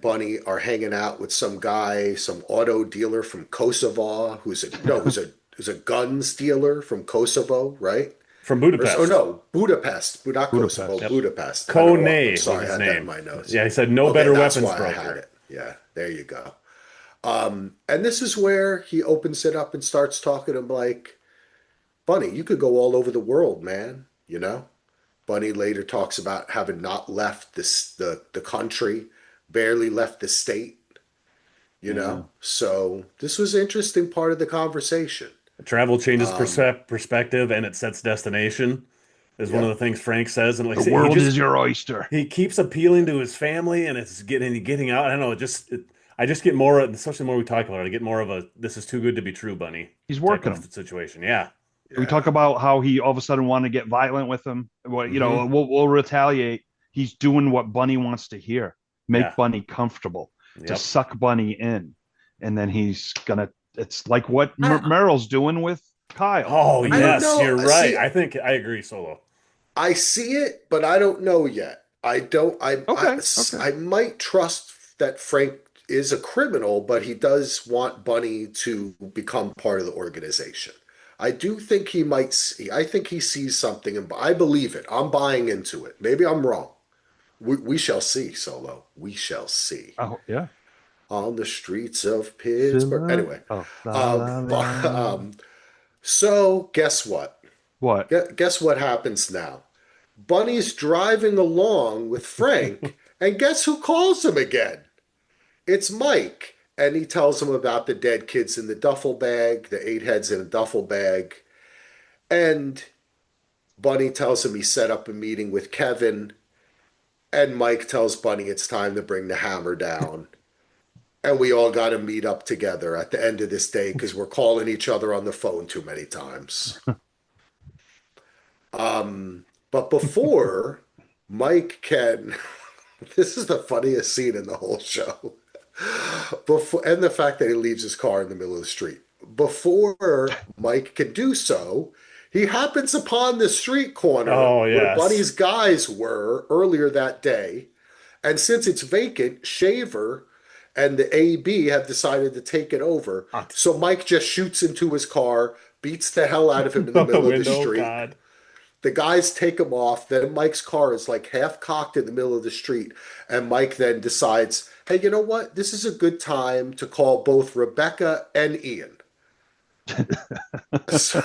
Bunny are hanging out with some guy, some auto dealer from Kosovo, who's a guns dealer from Kosovo, right? From Or oh Budapest. no, Budapest, not Kosovo, Budapest. Yep. Budapest. I don't know why. I'm Kone was sorry, I his had that in name. my notes. Yeah, he said no Okay, better that's weapons why I had broker. it. Yeah, there you go. And this is where he opens it up and starts talking to him like, Bunny, you could go all over the world, man. You know? Bunny later talks about having not left the country, barely left the state, you Yeah. know? So this was an interesting part of the conversation. Travel changes Um, perspective and it sets destination is one of the yep. things Frank says. And like I The say, he world just is your oyster. he keeps appealing to his family and it's getting out. I don't know, I just get more, especially the more we talk about it, I get more of a this is too good to be true, Bunny He's type working of them. situation. Yeah. We talk Yeah. about how he all of a sudden wanted to get violent with him. Well, Hmm. we'll retaliate. He's doing what Bunny wants to hear. Yeah. Make Bunny comfortable, to Yep. suck Bunny in. And then he's gonna it's like what I, Merrill's doing with Kyle. Oh, I I mean, don't yes, know. you're right. See, I think I agree, Solo. I see it, but I don't know yet. I don't. okay, okay. I might trust that Frank is a criminal, but he does want Bunny to become part of the organization. I do think he might see. I think he sees something, and I believe it. I'm buying into it. Maybe I'm wrong. We shall see, Solo. We shall see. Oh yeah. On the streets of Pittsburgh. Silla. Anyway, Oh, la la but la. so guess what? What? Guess what happens now? Bunny's driving along with Frank, and guess who calls him again? It's Mike. And he tells him about the dead kids in the duffel bag, the eight heads in a duffel bag. And Bunny tells him he set up a meeting with Kevin. And Mike tells Bunny it's time to bring the hammer down. And we all got to meet up together at the end of this day because we're calling each other on the phone too many times. But before Mike can, this is the funniest scene in the whole show. Before, and the fact that he leaves his car in the middle of the street. Before Mike can do so, he happens upon the street corner Oh, where yes. Bunny's guys were earlier that day. And since it's vacant, Shaver and the AB have decided to take it over. Out So Mike just shoots into his car, beats the hell out of him in the the middle of the window, street. God. The guys take him off. Then Mike's car is like half cocked in the middle of the street. And Mike then decides, hey, you know what? This is a good time to call both Rebecca and Ian. So,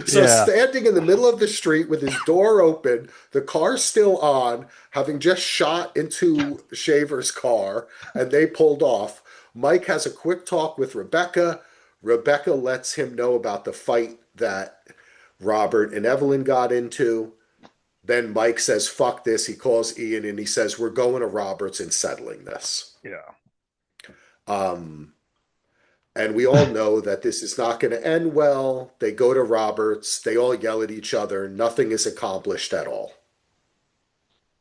so Yeah. standing in the middle of the street with his door open, the car still on, having just shot into Shaver's car, and they pulled off. Mike has a quick talk with Rebecca. Rebecca lets him know about the fight that Robert and Evelyn got into. Then Mike says, fuck this. He calls Ian and he says, we're going to Roberts and settling this. Yeah. Um, and we all know that this is not going to end well. They go to Roberts. They all yell at each other. Nothing is accomplished at all.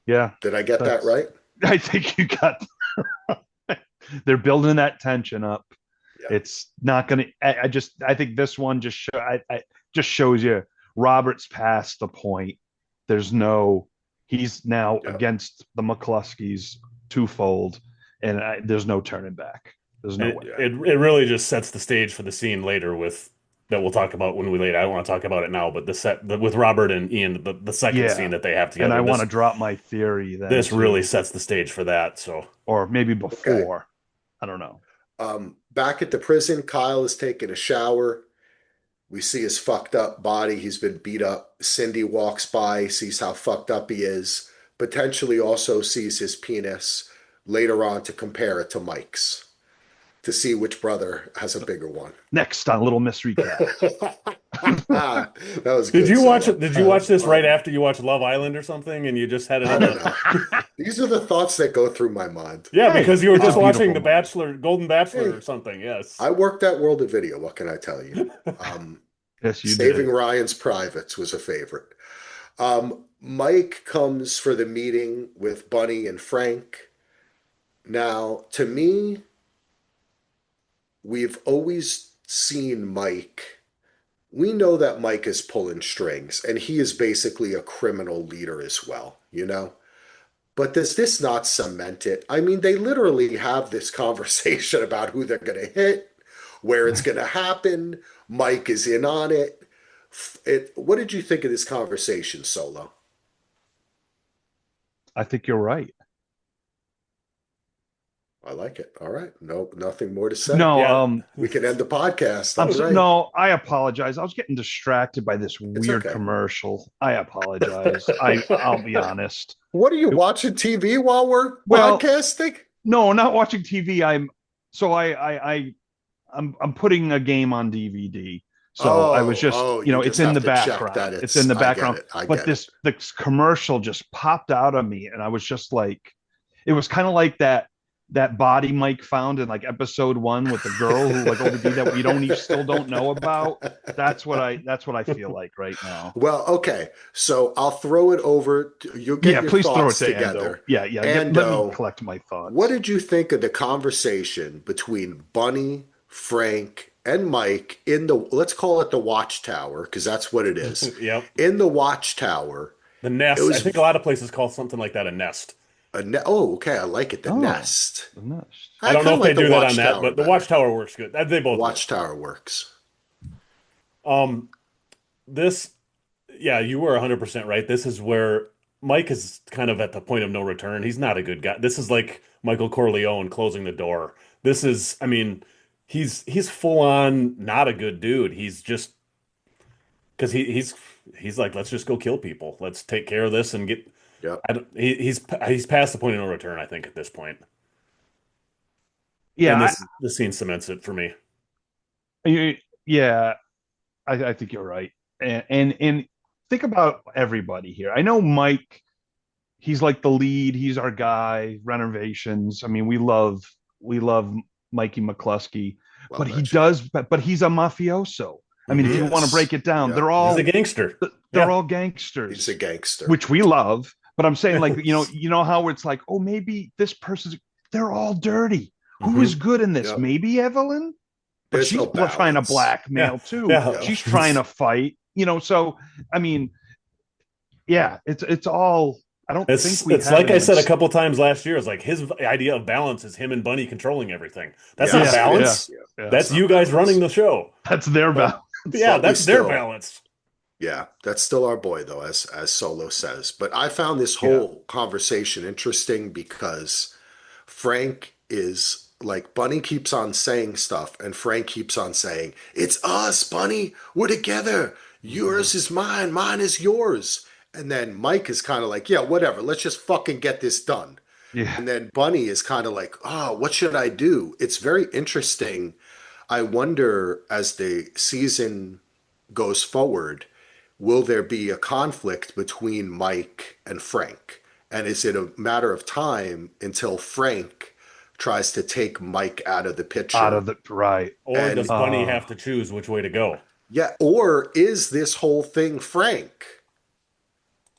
Yeah. Did I get that right? I think you got they're building that tension up. Yeah. It's not going to, I think this one just shows you Robert's past the point. He's now Yeah. against the McCluskeys twofold, and there's no turning back. There's no It, way. it it really just sets the stage for the scene later with that we'll talk about when we later. I don't want to talk about it now, but with Robert and Ian, the second scene Yeah. that they have And together, I want to drop my theory then this really too. sets the stage for that. So Or maybe Okay. before. I don't know. Back at the prison, Kyle is taking a shower. We see his fucked up body. He's been beat up. Cindy walks by, sees how fucked up he is, potentially also sees his penis later on to compare it to Mike's to see which brother has a bigger one. Next on Little Miss Recap. That was did good. you watch Solo. it? Did you watch this right after you watched Love Island or something, and you just had it I on don't the? know. These are the thoughts that go through my mind. Yeah, Hey, because you were it's a just watching beautiful The Bachelor, Golden Bachelor, Hey, or something. Yes. I worked at World of Video. What can I tell you? Yes, you Saving did. Ryan's Privates was a favorite. Mike comes for the meeting with Bunny and Frank. Now, to me, we've always seen Mike. We know that Mike is pulling strings, and he is basically a criminal leader as well, you know? But does this not cement it? I mean, they literally have this conversation about who they're going to hit, where it's going to happen. Mike is in on it. What did you think of this conversation, Solo? I think you're right. I like it. All right. No, nothing more to say. No, Yeah. We can end the podcast. I'm All so, right. no, I apologize. I was getting distracted by this It's weird okay. commercial. I apologize. I'll be honest. What are you watching TV while we're Well, podcasting? no, not watching TV. So I'm putting a game on DVD. So I was just, You it's just in have the to check that background. It's in the I get background. it. I But get it. this commercial just popped out of me, and I was just like, it was kind of like that body Mike found in like episode 1 with the girl who like OD'd that we still don't know about. That's what I feel like right now. Well, okay. So I'll throw it over. You'll get Yeah, your please throw it thoughts to Ando. together. Yeah. Let me Ando, collect my what thoughts. did you think of the conversation between Bunny, Frank, and Mike in the, let's call it the Watchtower, because that's what it is. Yep. In the Watchtower, The it nest. I think a was lot of places call something like that a nest. oh, okay. I like it. The Oh, Nest. nice. I I don't kind know of if they like the do that on that, Watchtower but the better. Watchtower works good. They The both work. Watchtower works. Um, this, yeah, you were 100% right. This is where Mike is kind of at the point of no return. He's not a good guy. This is like Michael Corleone closing the door. This is, I mean, he's full on not a good dude. He's just because he's like, let's just go kill people. Let's take care of this and get. Yep. I don't, he's past the point of no return, I think, at this point. And Yeah, this scene cements it for me. yeah, I think you're right. And think about everybody here. I know Mike, he's like the lead, he's our guy, renovations. I mean, we love Mikey McCluskey, but Love he that shit. does, but he's a mafioso. I mean, if He you want to break is. it down, Yep. He's a gangster. they're Yeah. all He's a gangsters, gangster. which we love. But I'm saying, like, how it's like, oh, maybe this person's, they're all dirty. Who is Hmm. good in this? Yep. Maybe Evelyn, but There's she's no trying to balance. blackmail too. Yeah. Yep. She's trying to fight, so I mean, yeah, it's all. I don't think we It's have like I anyone. said a couple times last year. It's like his idea of balance is him and Bunny controlling everything. That's not Yes, Yeah, it yeah, balance. is. Yeah, yeah. That's that's not you guys running balance. the show. That's their But balance. yeah, But we that's their still, balance. yeah, that's still our boy though, as Solo says. But I found this Yeah, whole conversation interesting because Frank is like Bunny keeps on saying stuff, and Frank keeps on saying, "It's us, Bunny. We're together. Mhm. Yours is mine, mine is yours." And then Mike is kind of like, "Yeah, whatever. Let's just fucking get this done." yeah. And then Bunny is kind of like, "Oh, what should I do?" It's very interesting. I wonder as the season goes forward, will there be a conflict between Mike and Frank? And is it a matter of time until Frank tries to take Mike out of the Out picture? of the right. Or does And Bunny Uh, have to choose which way to go? yeah, or is this whole thing Frank?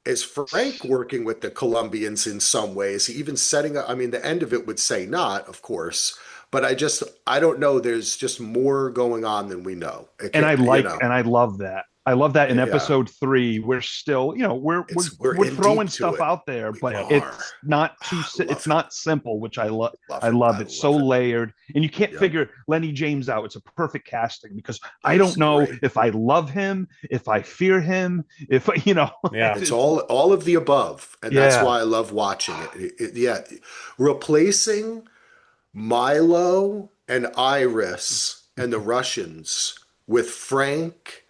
Is Frank working with the Colombians in some ways, even setting up? I mean, the end of it would say not, of course, but I don't know. There's just more going on than we know. It and can, I love that. I love that in yeah, episode 3, we're still, we're we're in throwing deep to stuff it. out there, We but Yep. are. it's not too, I love it's it. not simple, which I love. Love I it. love I it. So love it. layered, and you can't Yep. figure Lenny James out. It's a perfect casting because I He's don't know great. if I love him, if I fear him, if Yeah. It's it's all of the above, and that's yeah, why I love watching it. Yeah, replacing Milo and Iris and the Russians with Frank,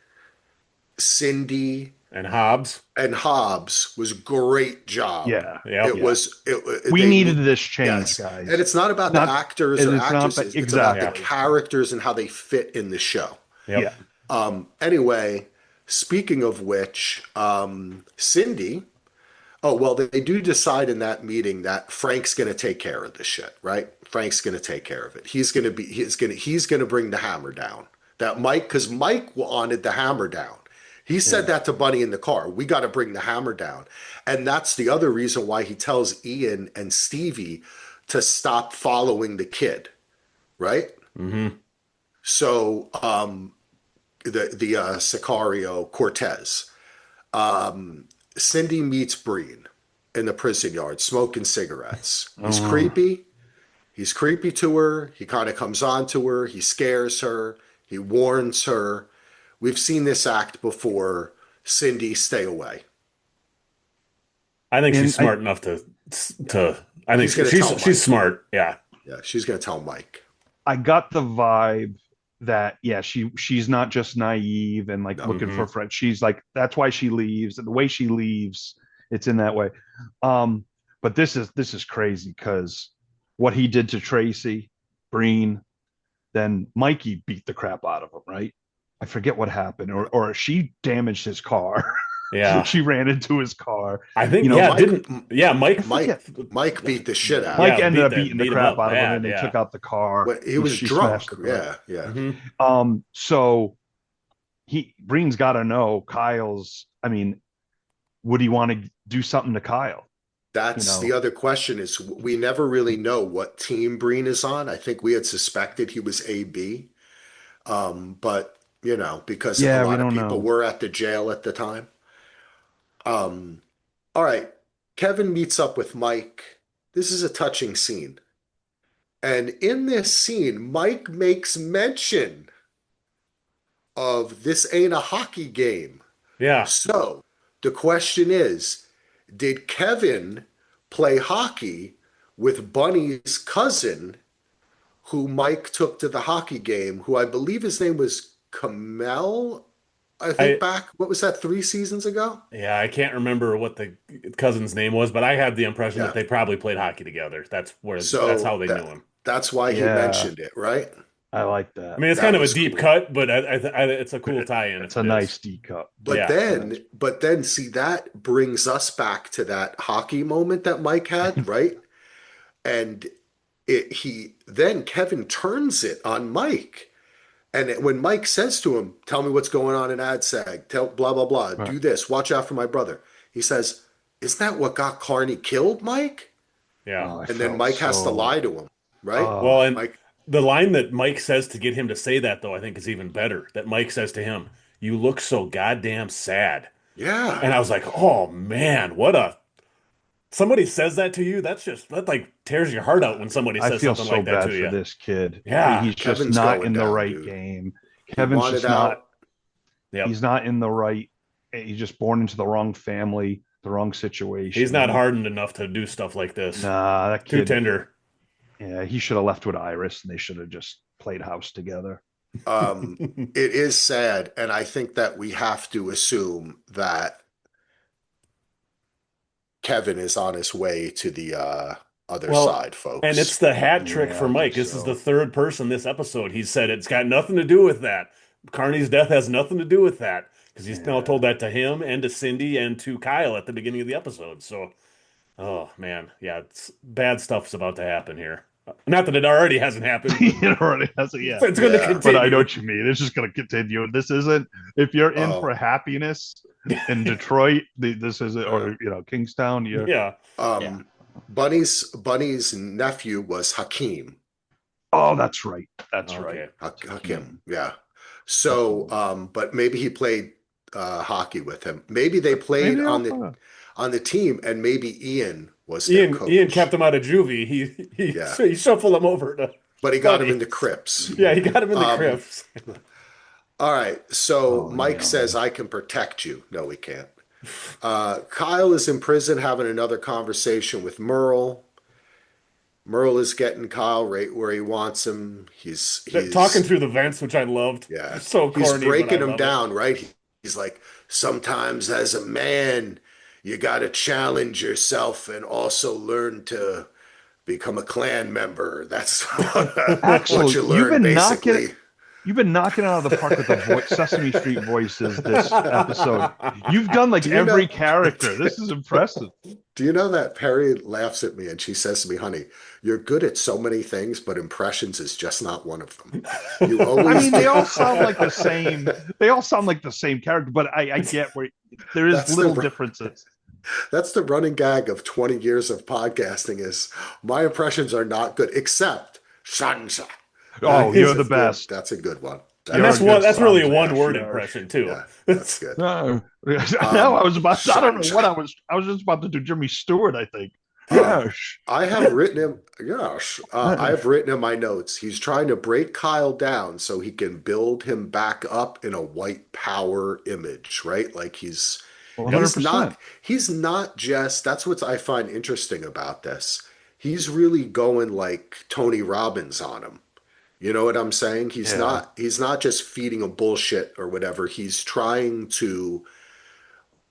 Cindy, And Hobbs. and Hobbs was great job. yeah, Yep. It yeah. was We they needed this change, yes, and guys. it's not about the Not, actors and or it's not actresses. It's about the Yeah. exactly. characters and how they fit in the show. Yep. Yeah, Anyway, speaking of which, Cindy. Oh, well, they do decide in that meeting that Frank's going to take care of this shit, right? Frank's going to take care of it. He's going to bring the hammer down. That Mike, because Mike wanted the hammer down. He said Yeah. that to Bunny in the car. We got to bring the hammer down. And that's the other reason why he tells Ian and Stevie to stop following the kid, right? Hmm. So the Sicario Cortez. Cindy meets Breen in the prison yard smoking cigarettes. He's Oh, creepy. He's creepy to her. He kind of comes on to her. He scares her. He warns her. We've seen this act before. Cindy, stay away. I think she's and I smart enough Yeah. to. I think She's going to tell she's Mike. smart. Yeah. Yeah, she's going to tell Mike. I got the vibe that yeah, she's not just naive and like No. looking for Hmm. a friend. She's like that's why she leaves, and the way she leaves, it's in that way. Um, but this is crazy because what he did to Tracy, Breen, then Mikey beat the crap out of him, right? I forget what happened, or she damaged his car. Yeah. She ran into his car. I think You know, yeah. Mike, Didn't yeah. I Mike. Mike, forget. Mike beat the shit out of Mike Yeah. him. ended up beating the Beat him crap up out of him, bad. and they Yeah. took out the car. He was She drunk. smashed it, right? Yeah, yeah. Hmm. So Breen's got to know Kyle's. I mean, would he want to do something to Kyle? You That's the know, other question is we never really know what team Breen is on. I think we had suspected he was AB. But because a yeah, we lot of don't people know. were at the jail at the time. Um, all right. Kevin meets up with Mike. This is a touching scene. And in this scene, Mike makes mention of this ain't a hockey game. Yeah. So the question is, did Kevin play hockey with Bunny's cousin, who Mike took to the hockey game, who I believe his name was Kamel? I think I back, what was that, 3 seasons ago? Yeah, I can't remember what the cousin's name was, but I had the impression that Yeah. they probably played hockey together. That's how So they knew him. that's why he Yeah, mentioned it, right? I like I that. mean, it's kind That of a was deep cool. cut, but it's a cool tie-in if It's a it is. nice D cup. But Yeah. then, but then, see, that brings us back to that hockey moment that Mike had, right? And then Kevin turns it on Mike. And when Mike says to him, "Tell me what's going on in AdSag, tell blah blah blah, Right. do this, watch out for my brother," he says, "Isn't that what got Carney killed, Mike?" Yeah. Oh, I And then felt Mike has to so. lie to him, right? Well, Oh, and Mike, the line that Mike says to get him to say that, though, I think is even better. That Mike says to him, "You look so goddamn sad." yeah, And I was like, "Oh man, what a somebody says that to you. That like tears your heart out when somebody I says feel something so like that bad to for you." this kid. Yeah. He's just Kevin's not going in the down, right dude. game. He Kevin's wanted just not. out. Yep. He's not in the right. He's just born into the wrong family, the wrong He's situation. not hardened enough to do stuff like this. Nah, that Too kid. tender. Yeah, he should have left with Iris, and they should have just played house together. Um, it is sad, and I think that we have to assume that Kevin is on his way to the other Well, side, and it's folks. the hat trick Yeah, for I Mike. think This is the so. third person this episode. He said it's got nothing to do with that. Carney's death has nothing to do with that because he's now Yeah. told that to him and to Cindy and to Kyle at the beginning of the episode. So, oh man, yeah, bad stuff's about to happen here. Not that it already hasn't happened, but It already has a yeah. it's going to Yeah. But I know continue. what you mean. It's just going to continue. This isn't if you're in for Oh, happiness in Detroit. This is yeah. or Kingstown. You're Yeah, yeah. Um, Bunny's nephew was Hakeem. oh, that's right. That's right. Okay. Hakim, Hakeem. yeah. So, but maybe he played hockey with him. Maybe they played Maybe on I'll. the team, and maybe Ian was their Ian kept coach. him out of juvie. Yeah, He shuffled him over to but he got him Bunny. into Crips. Yeah, he got him in the Um, crypts. all right. So Oh, Mike says, nailed "I can protect you." No, he can't. Kyle is in prison having another conversation with Merle. Merle is getting Kyle right where he wants him. Talking He's through the vents, which I loved. Yeah, So he's corny, but I breaking him love it. down, right? He's like, sometimes as a man, you got to challenge yourself and also learn to become a clan member. That's what Axel, you learn, basically. You've been knocking it out of the park with the Sesame Street voices this episode. You've done like Do you every know? character. This is impressive. Do you know that Perry laughs at me and she says to me, honey, you're good at so many things, but impressions is just not one of them. You I always mean, do. they all sound like the same. They all sound like the same character, but I get where there is That's little the differences. that's the running gag of 20 years of podcasting is my impressions are not good, except Sansa. Oh, That's you're a the good, best. that's a good one. And You're That's a that's a one good good that's one. really a son. one Yeah, word Sure. impression too. yeah, that's good. No, no, I don't know what Sansa. I was just about to do Jimmy Stewart, I think. Um, Yes. I have written him, yes, I Yes. have written in my notes. He's trying to break Kyle down so he can build him back up in a white power image, right? Like Yep. he's not just, that's what I find interesting about this. He's really going like Tony Robbins on him. You know what I'm saying? Yeah. He's not just feeding a bullshit or whatever. He's trying to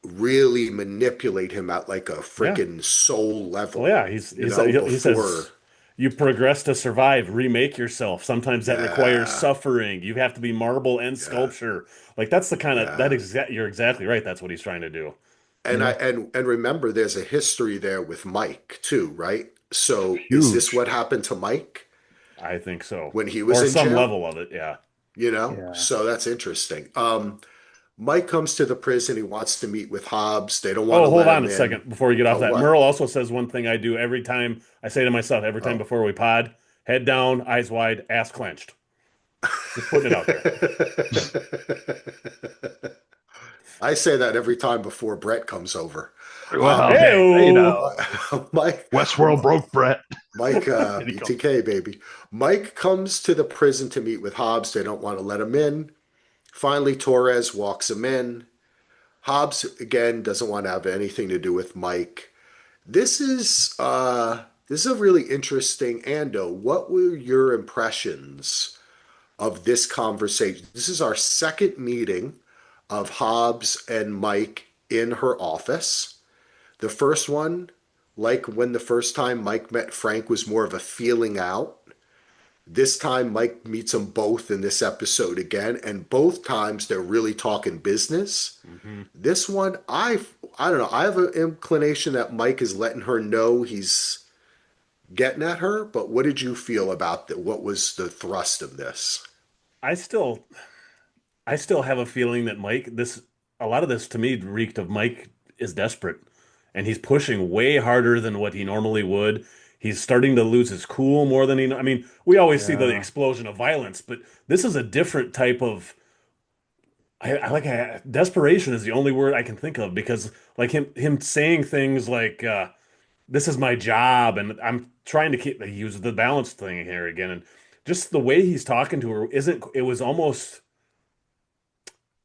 really manipulate him at like a Yeah. freaking soul Well, level, yeah, he before. says you progress to survive, remake yourself. Sometimes that requires Yeah, suffering. You have to be marble and yeah, sculpture. Like that's the kind of that yeah. exact you're exactly right. That's what he's trying to do. And I Yeah. and remember there's a history there with Mike too, right? So is this Huge. what happened to Mike I think so. when he was Or in some jail? level of it, yeah. You know? Yeah. So that's interesting. Mike comes to the prison, he wants to meet with Hobbs. They don't want Oh, to hold let on him a in. second before you get off Oh, that. what? Merle also says one thing I do every time I say to myself every time Oh. before we pod, head down, eyes wide, ass clenched. Just putting it out there. I say that every time before Brett comes over. Well, Um, hey, Mike, Westworld broke Brett. Mike, Here he comes. BTK baby. Mike comes to the prison to meet with Hobbs. They don't want to let him in. Finally, Torres walks him in. Hobbs again doesn't want to have anything to do with Mike. This is a really interesting Ando. What were your impressions of this conversation? This is our second meeting of Hobbs and Mike in her office. The first one, like when the first time Mike met Frank, was more of a feeling out. This time, Mike meets them both in this episode again, and both times they're really talking business. Hmm. This one, I don't know. I have an inclination that Mike is letting her know he's getting at her. But what did you feel about that? What was the thrust of this? I still I still have a feeling that a lot of this to me reeked of Mike is desperate and he's pushing way harder than what he normally would. He's starting to lose his cool more than I mean, we always see the Yeah. explosion of violence, but this is a different type of desperation is the only word I can think of because like him saying things like this is my job and I'm trying to keep use the balance thing here again and just the way he's talking to her isn't it was almost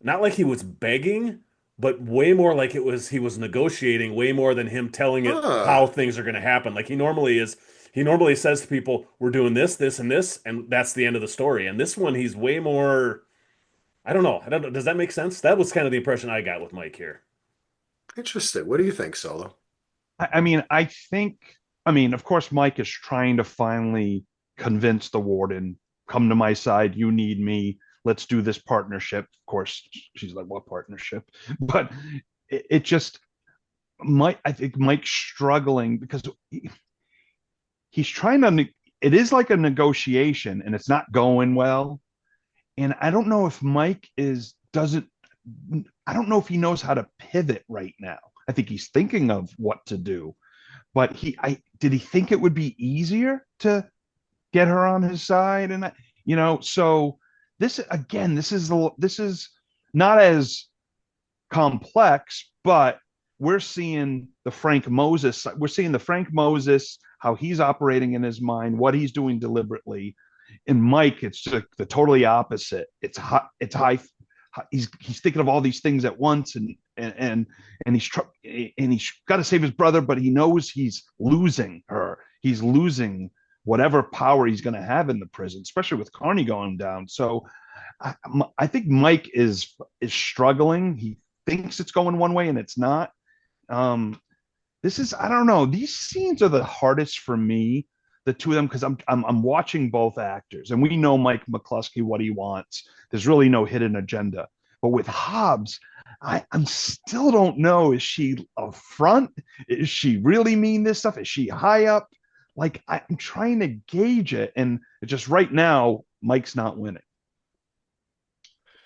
not like he was begging, but way more like it was he was negotiating way more than him telling it Huh. how things are going to happen. Like he normally is. He normally says to people, "We're doing this, this, and this," and that's the end of the story. And this one, he's way more. I don't know. I don't know. Does that make sense? That was kind of the impression I got with Mike here. Interesting. What do you think, Solo? I mean, of course, Mike is trying to finally convince the warden, come to my side. You need me. Let's do this partnership. Of course, she's like, what partnership? But it just, I think Mike's struggling because he's trying to, it is like a negotiation and it's not going well. And I don't know if Mike doesn't, I don't know if he knows how to pivot right now. I think he's thinking of what to do, but did he think it would be easier to get her on his side? And so this again, this is not as complex, but we're seeing the Frank Moses, how he's operating in his mind, what he's doing deliberately. In Mike, it's just the totally opposite. It's high. He's thinking of all these things at once, and he's got to save his brother, but he knows he's losing her. He's losing whatever power he's going to have in the prison, especially with Carney going down. So I think Mike is struggling. He thinks it's going one way and it's not. Um, this is I don't know. These scenes are the hardest for me the two of them because I'm watching both actors, and we know Mike McCluskey what he wants. There's really no hidden agenda. But with Hobbs, I'm still don't know. Is she a front? Is she really mean this stuff? Is she high up? Like I'm trying to gauge it, and just right now, Mike's not winning.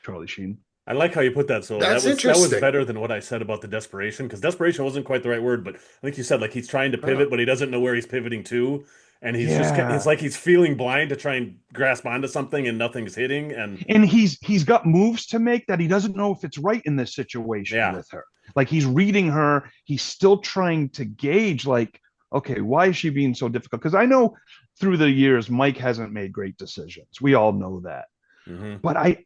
Charlie Sheen. I like how you put that. So That's that was interesting. better than what I said about the desperation, because desperation wasn't quite the right word, but I think you said like he's trying to Oh, pivot, but he doesn't know where he's pivoting to, and it's Yeah, like he's feeling blind to try and grasp onto something and nothing's hitting, and and he's got moves to make that he doesn't know if it's right in this situation yeah. with her. Like he's reading her, he's still trying to gauge like, okay, why is she being so difficult? Because I know through the years Mike hasn't made great decisions. We all know that. Hmm. But I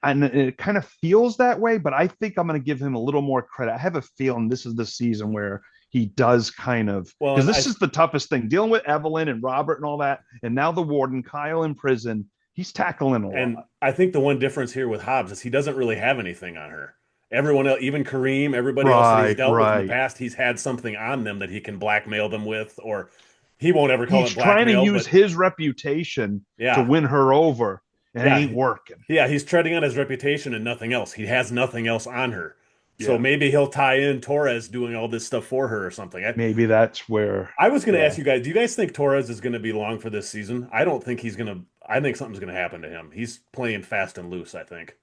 and it kind of feels that way, but I think I'm going to give him a little more credit. I have a feeling this is the season where he does kind of, Well, because and this is the toughest thing dealing with Evelyn and Robert and all that, and now the warden Kyle in prison. He's tackling a lot. I think the one difference here with Hobbs is he doesn't really have anything on her. Everyone else, even Kareem, everybody else that he's Right, dealt with in the right. past, he's had something on them that he can blackmail them with, or he won't ever call He's it trying to blackmail, use but his reputation to yeah, win her over, and it yeah, ain't working. yeah, he's treading on his reputation and nothing else. He has nothing else on her. So Yeah, maybe he'll tie in Torres doing all this stuff for her or something. maybe that's where. I was going to Yeah. ask you guys, do you guys think Torres is going to be long for this season? I don't think he's going to. I think something's going to happen to him. He's playing fast and loose, I think.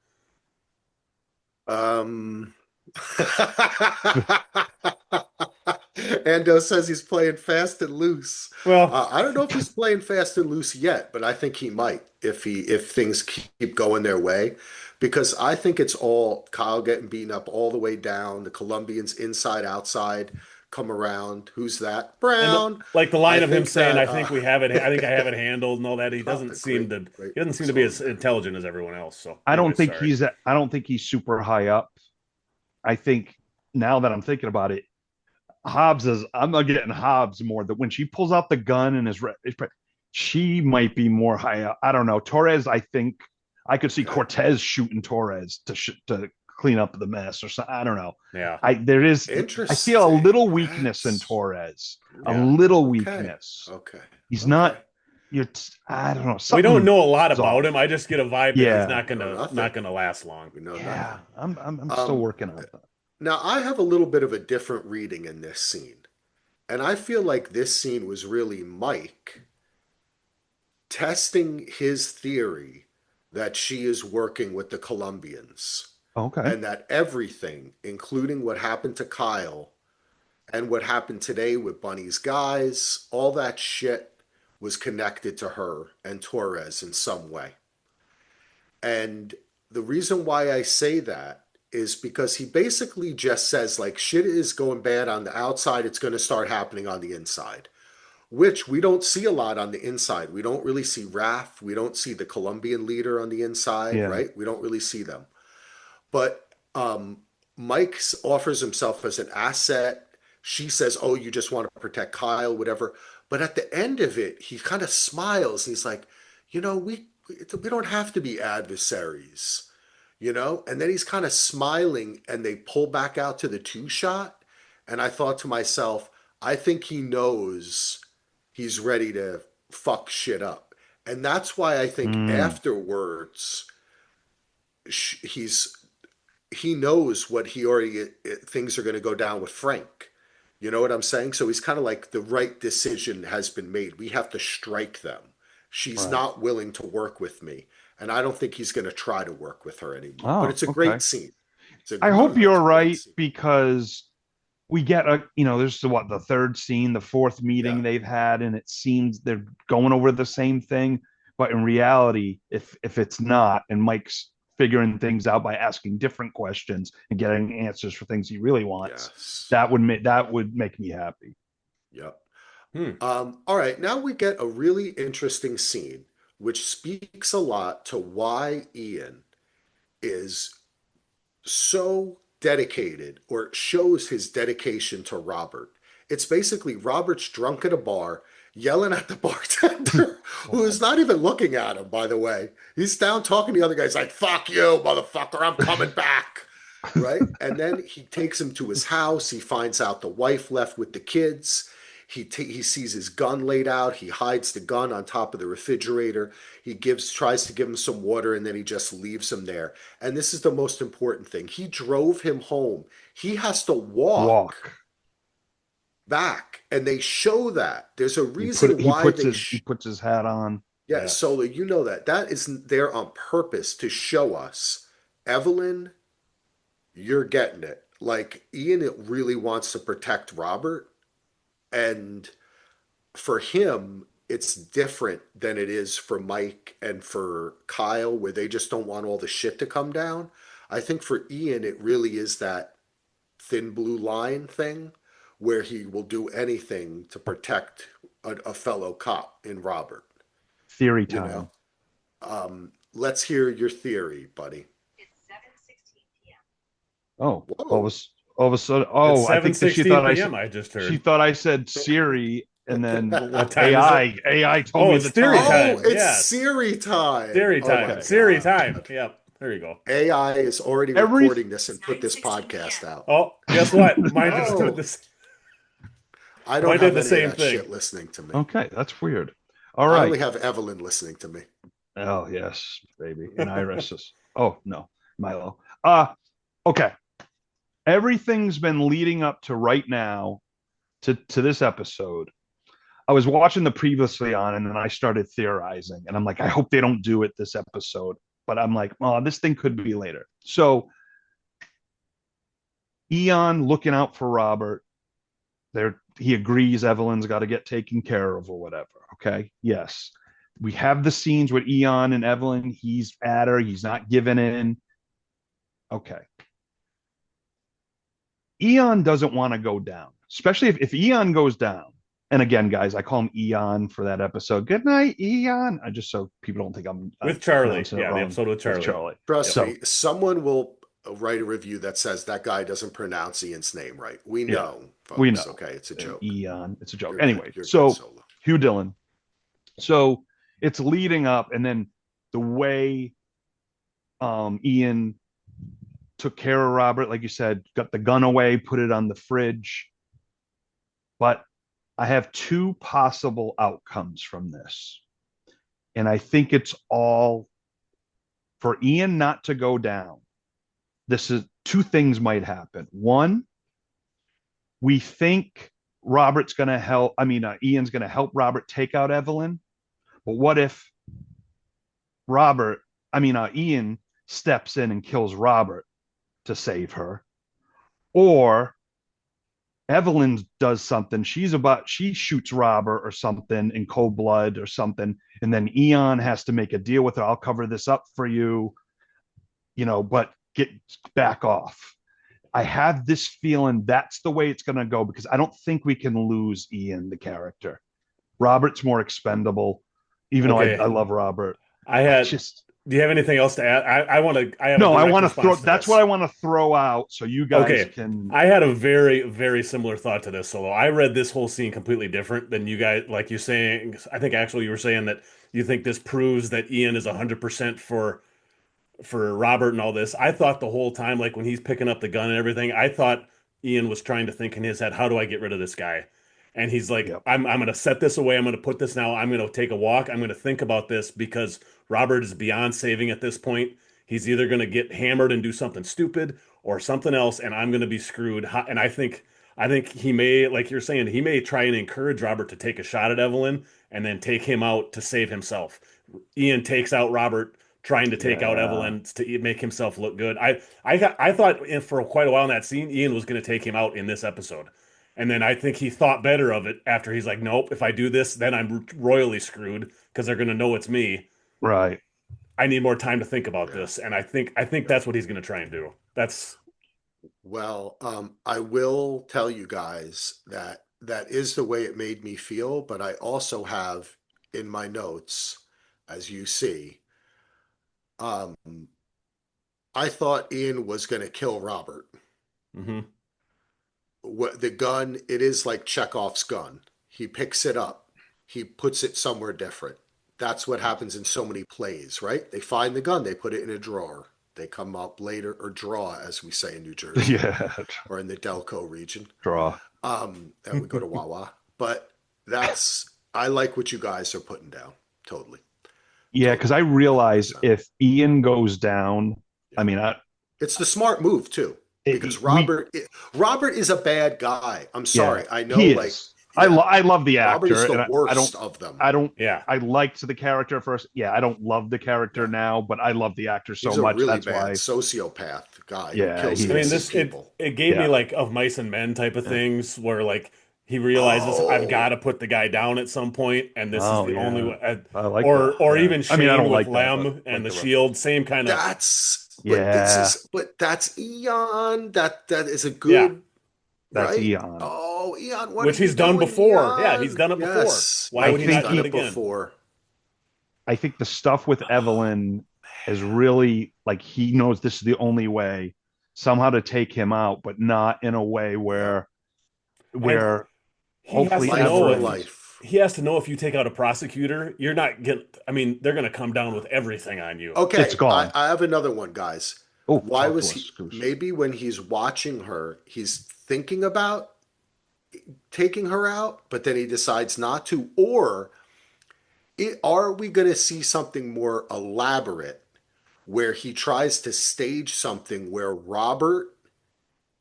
um, Ando says he's playing fast and loose. Well, I don't know if he's playing fast and loose yet, but I think he might if things keep going their way, because I think it's all Kyle getting beaten up all the way down. The Colombians inside outside come around. Who's that? and Brown. like the I line of him think saying, that "I think we have it. I think I have it handled," and all that. oh, the great great He doesn't seem to be song as there. intelligent as everyone else. So, I don't anyways, think sorry. he's. I don't think he's super high up. I think now that I'm thinking about it, Hobbs is. I'm not getting Hobbs more. That when she pulls out the gun and she might be more high up. I don't know. Torres. I think I could see Okay. Cortez shooting Torres to clean up the mess or something. I don't know. Yeah, I there is. I feel a Interesting. little weakness in That's Torres. A yeah. little okay. weakness. Okay. He's Okay. not. You're. I don't know. We don't Something know a lot is about him. off. I just get a vibe that he's Yeah. We know not nothing. gonna last long. We know Yeah. nothing. I'm still Um, working on that. Now I have a little bit of a different reading in this scene. And I feel like this scene was really Mike testing his theory that she is working with the Colombians Okay. and that everything, including what happened to Kyle and what happened today with Bunny's guys, all that shit was connected to her and Torres in some way. And the reason why I say that is because he basically just says, like, shit is going bad on the outside, it's going to start happening on the inside, which we don't see a lot on the inside. We don't really see Raf. We don't see the Colombian leader on the inside, Yeah. right? We don't really see them. But Mike offers himself as an asset. She says, "Oh, you just want to protect Kyle, whatever." But at the end of it, he kind of smiles. He's like, "You know, we don't have to be adversaries, you know." And then he's kind of smiling, and they pull back out to the two shot. And I thought to myself, I think he knows he's ready to fuck shit up, and that's why I think Mm, afterwards he's he knows what he already things are going to go down with Frank. You know what I'm saying? So he's kind of like the right decision has been made. We have to strike them. She's right. not willing to work with me, and I don't think he's going to try to work with her anymore. But Oh, it's a okay. great scene. It's a I no, hope no, it's you're a great right scene. because we get there's the third scene, the fourth Yeah, meeting they've had, and it seems they're going over the same thing. But in reality, if it's not, and Mike's figuring things out by asking different questions and getting answers for things he really wants, yes, that would make me happy. yep. Hmm. All right, now we get a really interesting scene, which speaks a lot to why Ian is so dedicated or shows his dedication to Robert. It's basically Robert's drunk at a bar yelling at the bartender who is not even looking at him, by the way. He's down talking to the other guys like, fuck you, motherfucker, I'm coming back. Right? And then he takes him to his house. He finds out the wife left with the kids. He sees his gun laid out. He hides the gun on top of the refrigerator. He tries to give him some water, and then he just leaves him there. And this is the most important thing. He drove him home. He has to walk Walk. back, and they show that. There's a He reason why they puts his hat on. yeah, Yes. Solo, you know that is there on purpose to show us, Evelyn, you're getting it. Like Ian, it really wants to protect Robert, and for him, it's different than it is for Mike and for Kyle, where they just don't want all the shit to come down. I think for Ian, it really is that thin blue line thing where he will do anything to protect a fellow cop in Robert. Theory You know, time. let's hear your theory, buddy. It's 7:16 p.m. Oh, Whoa. all of a sudden. It's Oh, I think that 7:16 p.m. I just she heard. thought I said Siri, and then What time is it? AI told Oh, me it's the theory time. Oh, time. it's Yes. Siri time. Siri Oh time. my Okay. Siri God. time. Yep. There you go. AI is already Every recording this and put this podcast out. Oh, guess what? Mine just did Oh, this. I don't Mine did have the any of same that thing. shit listening to me. Okay, that's weird. All I right. only have Evelyn listening to me. Oh yes, baby, and irises. Oh no, Milo. Okay. Everything's been leading up to right now to this episode. I was watching the previously on, and then I started theorizing, and I'm like, I hope they don't do it this episode. But I'm like, oh, this thing could be later. So Eon looking out for Robert. There, he agrees Evelyn's got to get taken care of or whatever. Okay, yes, we have the scenes with Eon and Evelyn. He's at her. He's not giving in. Okay, Eon doesn't want to go down, especially if Eon goes down. And again, guys, I call him Eon for that episode. Good night, Eon. I just so people don't think I'm With Charlie. pronouncing it Yeah, the wrong episode with with Charlie. Charlie. Trust Yep. So me, someone will write a review that says that guy doesn't pronounce Ian's name right. We yeah, know, folks. we know. Okay, it's a joke. Eon. It's a joke. You're Anyway, good. You're good, so Solo. Hugh Dillon. So it's leading up, and then the way Ian took care of Robert, like you said, got the gun away, put it on the fridge. But I have two possible outcomes from this. And I think it's all for Ian not to go down. This is two things might happen. One, we think Robert's going to help. I mean, Ian's going to help Robert take out Evelyn. But what if Ian steps in and kills Robert to save her? Or Evelyn does something. She shoots Robert or something in cold blood or something. And then Eon has to make a deal with her. I'll cover this up for you, but get back off. I have this feeling that's the way it's going to go because I don't think we can lose Ian, the character. Robert's more expendable, even though I love Robert. Do you have anything else to add? I want to. I have no. A I direct want to response throw. to That's this. what I want to throw out, so you guys can. I had a very, very similar thought to this, Solo. I read this whole scene completely different than you guys. Like you saying, I think Axel, you were saying that you think this proves that Ian is 100% for Robert and all this. I thought the whole time, like when he's picking up the gun and everything, I thought Ian was trying to think in his head, how do I get rid of this guy? And he's like, Yep. I'm going to set this away. I'm going to put this now. I'm going to take a walk. I'm going to think about this because Robert is beyond saving at this point. He's either going to get hammered and do something stupid or something else, and I'm going to be screwed. And I think he may, like you're saying, he may try and encourage Robert to take a shot at Evelyn and then take him out to save himself. Ian takes out Robert trying to take out Evelyn to make himself look good. I thought for quite a while in that scene, Ian was going to take him out in this episode. And then I think he thought better of it after he's like, nope, if I do this, then I'm royally screwed because they're going to know it's me. Right. I need more time to think about this. And I think that's what he's going to try and do. Well, I will tell you guys that that is the way it made me feel, but I also have in my notes, as you see, um, I thought Ian was going to kill Robert. Mm-hmm. The gun, it is like Chekhov's gun. He picks it up, he puts it somewhere different. That's what happens in so many plays, right? They find the gun, they put it in a drawer. They come up later, or draw, as we say in New Jersey, Yeah. or in the Delco region. Draw. And we go to Wawa. But I like what you guys are putting down. Totally. Yeah, because Totally. I realize 100%. if Ian goes down, I Yeah. mean, It's the smart move too, because we Robert is a bad guy. I'm yeah, sorry. I know, he like, is. yeah, I love the Robert is actor, the and worst of them. I don't Yeah. I liked the character at first. Yeah, I don't love the character Yeah. now, but I love the actor so He's a much. really That's bad why. sociopath guy who Yeah, kills he I mean, innocent is. people. it gave me Yeah, like of mice and men type of yeah. things where like he realizes I've got Oh, to put the guy down at some point, and this is Oh the only yeah, way. I like that. Or Yeah, even I mean, I Shane don't with like that, but Lem I and like the the reference. Shield, same kind of. Yeah, but that's Eon. That is a Yeah, good, that's right? Eon. Oh, Eon, what are which you he's done doing, before. Yeah, he's Eon? done it before. Yes, Why I no, would he he's think not do done it he it again? before. I think the stuff with Evelyn is really like he knows this is the only way somehow to take him out, but not in a way Yep. And where he has hopefully to Life for know Evelyn. life. he has to know if you take out a prosecutor, you're not get. I mean, they're going to come down with everything on you. It's Okay, gone. I have another one, guys. Oh, Why talk to was us, he? Goose. Maybe when he's watching her, he's thinking about taking her out, but then he decides not to. Or are we going to see something more elaborate where he tries to stage something where Robert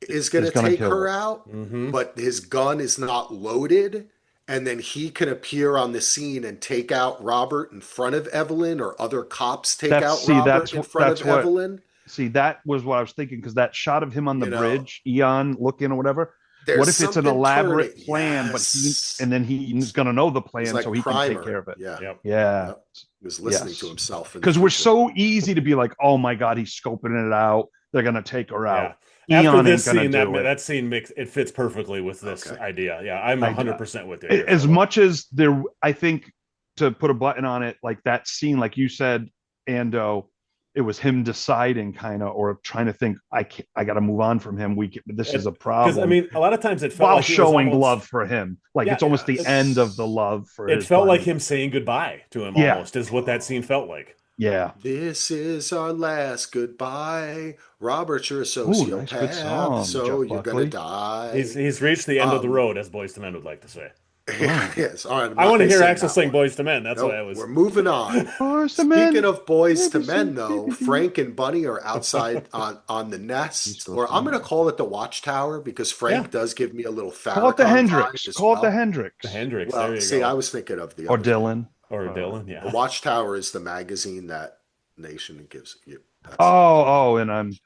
is going Is to gonna take kill her her. out, Hmm. but his gun is not loaded? And then he can appear on the scene and take out Robert in front of Evelyn, or other cops take That's out see, Robert in front of that's what Evelyn. see, that was what I was thinking because that shot of him on the You know, bridge, Eon looking or whatever. What there's if it's an something turning. elaborate plan, but Yes. then he's gonna know the It was plan so like he can take Primer. care of it. Yeah. Yep. Yeah. Yep. He was listening to Yes. himself in the Because we're future. so easy to be like, oh my God, he's scoping it out. They're gonna take her out. Yeah. After Eon ain't this gonna scene, do it. that scene makes it fits perfectly with this Okay. idea. Yeah, I'm I 100% with you here, as Solo. much as there, I think to put a button on it, like that scene, like you said, Ando, it was him deciding kind of or trying to think, I got to move on from him. This is a Because I problem mean, a lot of times it felt while like it was showing almost love for him. Like yeah, it's almost the it, end of the Yes. love for it his felt like buddy. him saying goodbye to him Yeah. almost is what that Oh. scene felt like. Yeah. This is our last goodbye. Robert, you're a Ooh, nice, good sociopath, song, so Jeff you're gonna Buckley. die. He's reached the end of the Um, road, as Boys to Men would like to say. Oh. yes. All right, I'm I not want to gonna hear sing Axel that sing one. Boys to Men. That's why I Nope, was. we're moving on. Where's the Speaking men? of boys to men, though, He's Frank and Bunny are outside on the nest, still or I'm singing. going to call it the watchtower, because Yeah, Frank does give me a little Call it the Farrakhan vibe Hendrix. as Call it the well. the Hendrix. Hendrix. There Well, you see, I go. was thinking of the Or other thing. Dylan. Or Uh, Dylan. The Yeah. Watchtower is the magazine that Nation gives you. That's and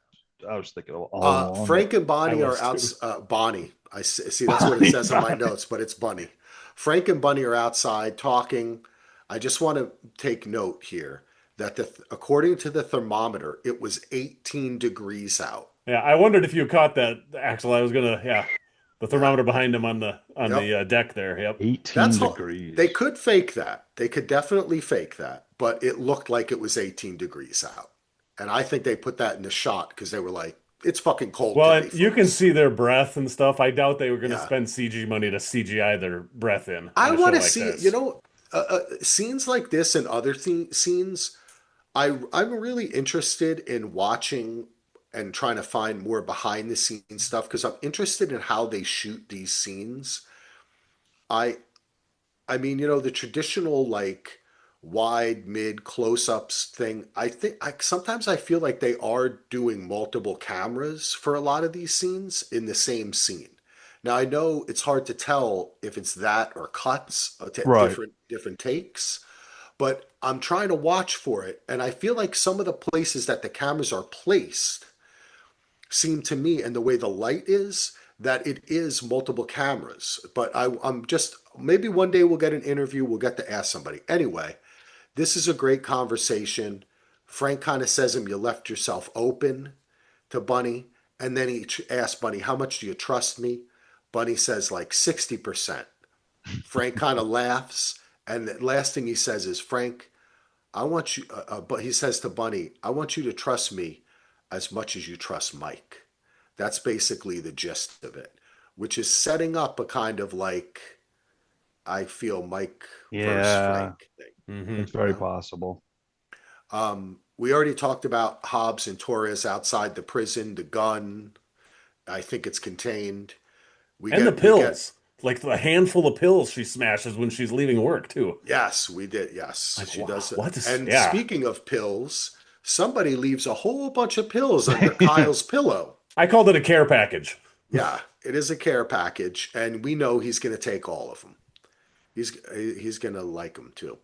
I was thinking all along that Frank and I Bonnie are was out. too. Bonnie, see. That's what it says in my notes, but it's Bunny. Frank and Bunny are outside talking. I just want to take note here that according to the thermometer, it was 18 degrees out. Yeah, I wondered if you caught that, Axel. I was gonna. Yeah, the Yeah. thermometer behind him on Yep. the deck there. Yep. 18 That's all. They degrees. could fake that. They could definitely fake that, but it looked like it was 18 degrees out. And I think they put that in the shot because they were like, it's fucking cold Well, today, and you can folks. see their breath and stuff. I doubt they were going to Yeah. spend CG money to CGI their breath in I a want show to like see, this. scenes like this and other scenes. I'm really interested in watching and trying to find more behind the scenes stuff because I'm interested in how they shoot these scenes. I I mean, the traditional like wide, mid, close-ups thing. I think sometimes I feel like they are doing multiple cameras for a lot of these scenes in the same scene. Now I know it's hard to tell if it's that or cuts, Right. different takes, but I'm trying to watch for it, and I feel like some of the places that the cameras are placed seem to me, and the way the light is, that it is multiple cameras. But I'm just, maybe one day we'll get an interview, we'll get to ask somebody. Anyway, this is a great conversation. Frank kind of says him, you left yourself open to Bunny. And then he asks Bunny, how much do you trust me? Bunny says like 60%. Frank kind of laughs. And the last thing he says is, Frank, I want you, but he says to Bunny, I want you to trust me as much as you trust Mike. That's basically the gist of it, which is setting up a kind of like, I feel Mike versus Yeah, Frank thing, Hmm. it's you very know? possible. We already talked about Hobbs and Torres outside the prison, the gun. I think it's contained. And the We get pills. like the handful of pills she smashes when she's leaving work too. Yes, we did. Yes, Like, she does. what is? And Yeah, speaking of pills, somebody leaves a whole bunch of pills under Kyle's pillow. I called it a care package. Yeah, it is a care package, and we know he's going to take all of them. He's going to like them too.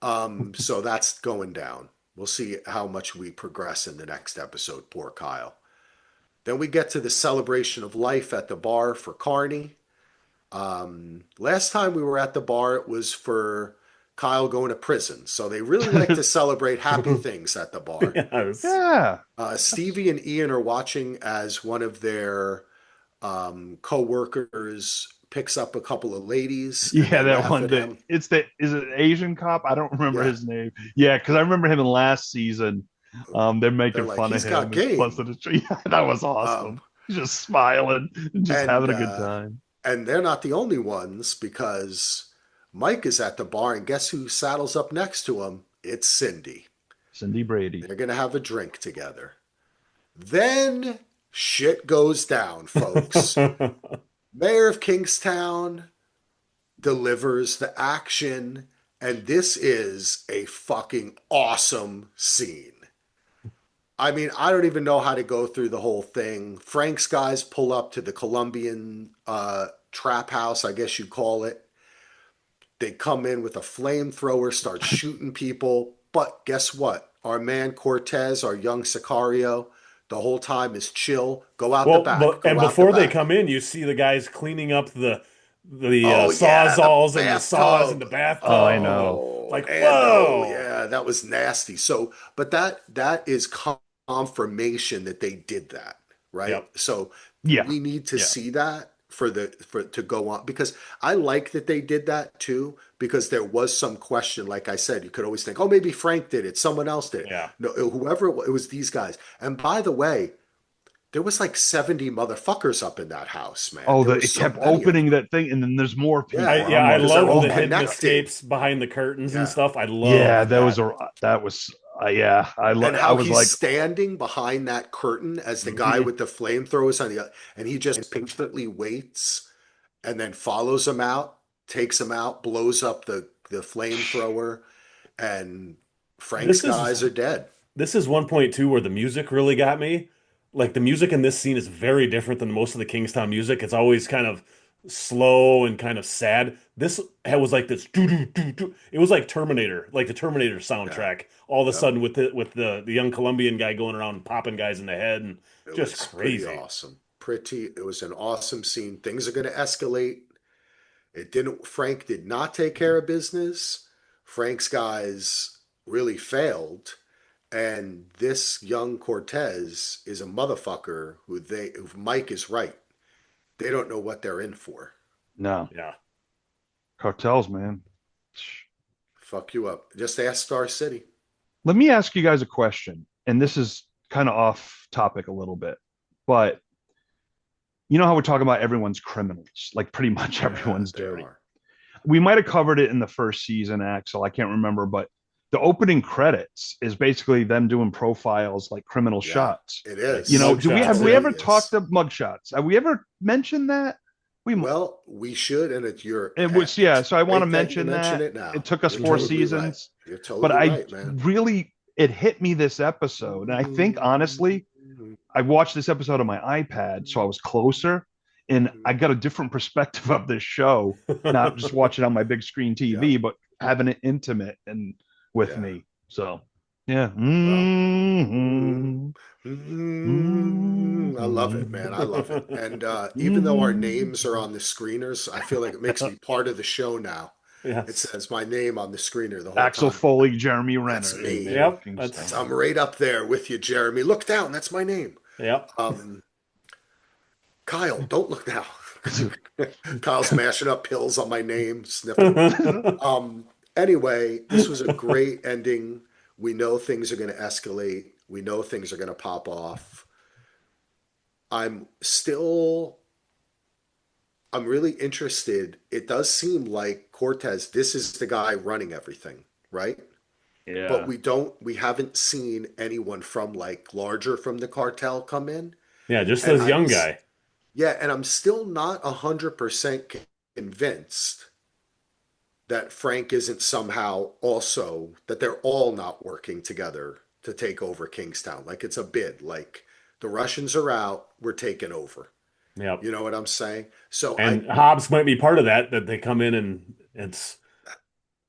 So that's going down. We'll see how much we progress in the next episode. Poor Kyle. Then we get to the celebration of life at the bar for Carney. Last time we were at the bar, it was for Kyle going to prison. So they really like to celebrate happy things at the bar. Yes. Yeah. Stevie and Ian are watching as one of their co-workers picks up a couple of ladies and Yeah, they that laugh one at that him. is it Asian cop? I don't remember Yeah. his name. Yeah, because I remember him in last season. They're They're making like, fun of he's got him and game. busting his yeah, that was Um, awesome. He's just smiling and just and having a good uh, time. and they're not the only ones because Mike is at the bar and guess who saddles up next to him? It's Cindy. Cindy Brady. They're gonna have a drink together. Then shit goes down, folks. Mayor of Kingstown delivers the action, and this is a fucking awesome scene. I mean, I don't even know how to go through the whole thing. Frank's guys pull up to the Colombian trap house, I guess you call it. They come in with a flamethrower, start shooting people. But guess what? Our man Cortez, our young Sicario, the whole time is chill. Go out the Well, back. and Go out the before they back. come in, you see the guys cleaning up the Oh yeah, the sawzalls and the saws in bathtub. the Oh, bathtub. I know. Like, And oh whoa. yeah, that was nasty. So, but that is confirmation that they did that, right? Yep. So Yeah. we need to Yeah. see that for to go on because I like that they did that too because there was some question. Like I said, you could always think, oh, maybe Frank did it, someone else did it. Yeah. No, whoever it was these guys. And by the way, there was like 70 motherfuckers up in that house, man. Oh, There was it so kept many of opening them. that thing, and then there's more Yeah, people. Yeah, I'm I like, because they're love all the hidden connected. escapes behind the curtains and Yeah. stuff. I yeah, love that. that was yeah. And I how was he's like, standing behind that curtain as the guy Mhm. with the flamethrowers on the and he just patiently waits and then follows him out, takes him out, blows up the flamethrower, and Frank's This is guys are dead. this is 1.2 where the music really got me. Like the music in this scene is very different than most of the Kingstown music. It's always kind of slow and kind of sad. This was like this doo doo doo doo. It was like Terminator, like the Terminator Yeah. soundtrack. All of a Yep. sudden with the young Colombian guy going around popping guys in the head and It just was pretty crazy. awesome. It was an awesome scene. Things are going to escalate. Frank did not take care of business. Frank's guys really failed. And this young Cortez is a motherfucker who Mike is right. They don't know what they're in for. no Yeah. cartels, man. Fuck you up. Just ask Star City. Let me ask you guys a question, and this is kind of off topic a little bit, but you know how we're talking about everyone's criminals, like pretty much Yeah, everyone's they dirty. are. We might have covered it in the first season, Axel. I can't remember, but the opening credits is basically them doing profiles like criminal Yeah, shots. it Like You is. know, mugshots. have It we Yeah. ever really talked is. of mugshots? Have we ever mentioned that? Well, we should, and It was yeah. it's So I want to great that you mention mention that it now. it took us You're four totally right. seasons, You're but totally I right, man. really it hit me this episode, and I think honestly, I watched this episode on my iPad, so I was closer, and I got a different perspective of this show, not just watching on my big screen Yeah, TV, but having it intimate and with yeah. me. So yeah. Well, Mhm. I love it, man. I love it. And even though our Mhm. names are on the screeners, I feel like it makes me part of the show now. It Yes. says my name on the screener the whole Axel time. Foley, Jeremy That's Renner in me. Mayor of Yep. Kingstown. I'm right up there with you, Jeremy. Look down. That's my name. Yep. Kyle, don't look down. Kyle's mashing up pills on my name, sniffing them. Anyway, this was a great ending. We know things are going to escalate. We know things are going to pop off. I'm still, I'm really interested. It does seem like Cortez, this is the guy running everything, right? But Yeah. we haven't seen anyone from like larger from the cartel come in. Yeah, just And this young guy. yeah, and I'm still not 100% convinced that Frank isn't somehow also that they're all not working together to take over Kingstown. Like it's a bid. Like the Russians are out, we're taking over. Yep. You know what I'm saying? So I And Hobbs might be part of that they come in and it's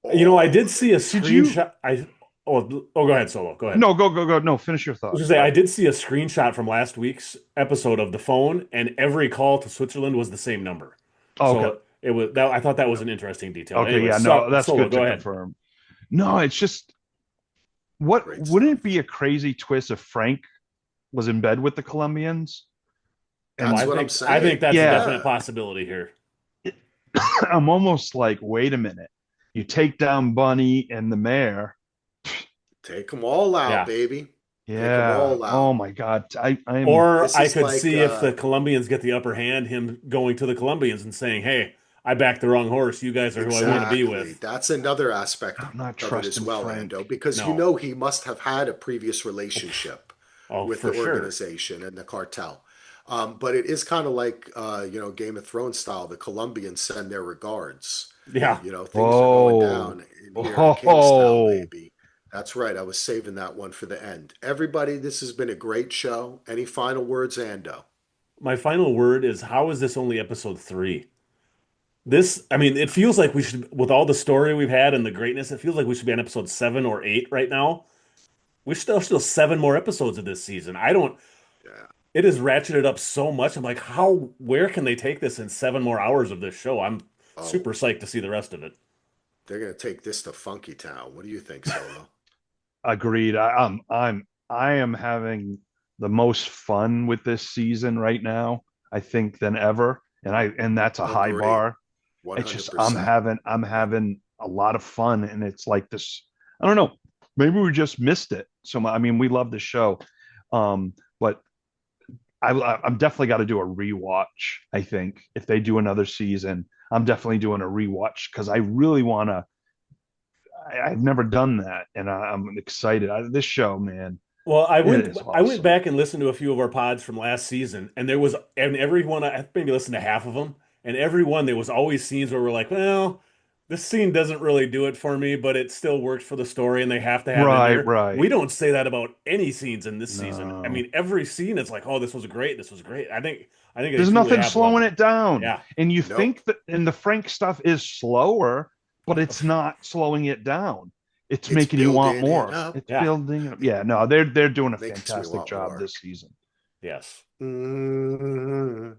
I oh did see a Did you? screenshot. Go ahead, Solo. Go ahead. No, go. No, finish your I was thought. gonna say I Sorry. did see a screenshot from last week's episode of the phone, and every call to Switzerland was the same number. Oh, okay. So it was that I thought that was an interesting detail. Okay. Anyway, Yeah. No, that's Solo, good to go ahead. confirm. No, it's just what great wouldn't stuff. it be a crazy twist if Frank was in bed with the Colombians? Well, That's And what I'm I think saying. that's a yeah, definite possibility here. I'm almost like, wait a minute. You take down Bunny and the mayor. Take them all out, Yeah. baby. Take them Yeah. all Oh out. my God. I'm Or This I is could like see if the Colombians get the upper hand, him going to the Colombians and saying, "Hey, I backed the wrong horse. You guys are who I want to be exactly. with." That's another aspect I'm not of it as trusting well, Frank. Ando, because you No. know he must have had a previous relationship Oh, with the for sure. organization and the cartel. But it is kind of like Game of Thrones style. The Colombians send their regards. Yeah. Things are going Whoa. down in here in Kingstown, Oh, baby. That's right. I was saving that one for the end. Everybody, this has been a great show. Any final words, Ando? My final word is how is this only episode 3? I mean, it feels like we should, with all the story we've had and the greatness, it feels like we should be on episode 7 or 8 right now. We still 7 more episodes of this season. I don't, Yeah. it has ratcheted up so much. I'm like, where can they take this in 7 more hours of this show? I'm Oh, super psyched to see the rest of it. they're gonna take this to Funky Town. What do you think, Solo? agreed. I am having the most fun with this season right now, I think, than ever. And that's a high Agree. bar. It's just 100%. I'm having a lot of fun, and it's like this. I don't know. Maybe we just missed it. So I mean, we love the show, but I'm definitely got to do a rewatch. I think if they do another season, I'm definitely doing a rewatch because I really want to. I've never done that, and I'm excited. This show, man, Well, it is I went awesome. back and listened to a few of our pods from last season, and every one I maybe listened to half of them, and every one there was always scenes where we're like, well, this scene doesn't really do it for me, but it still works for the story, and they have to have it in Right, here. right. We don't say that about any scenes in this season. I No, mean, every scene is like, oh, this was great. I think they there's truly nothing have slowing leveled. it down. Yeah, And you Nope. think that, and the Frank stuff is slower, but it's not slowing it down. It's It's making you want building it more. up. It's yeah, building it up. Yeah, no, they're doing a Makes me fantastic want job more. this season. yes. Mm.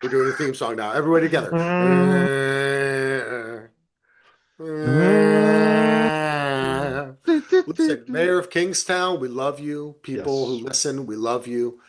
We're doing a theme song now. Everybody together. Listen, Mayor of Kingstown, we love you. People who Yes. listen, we love you.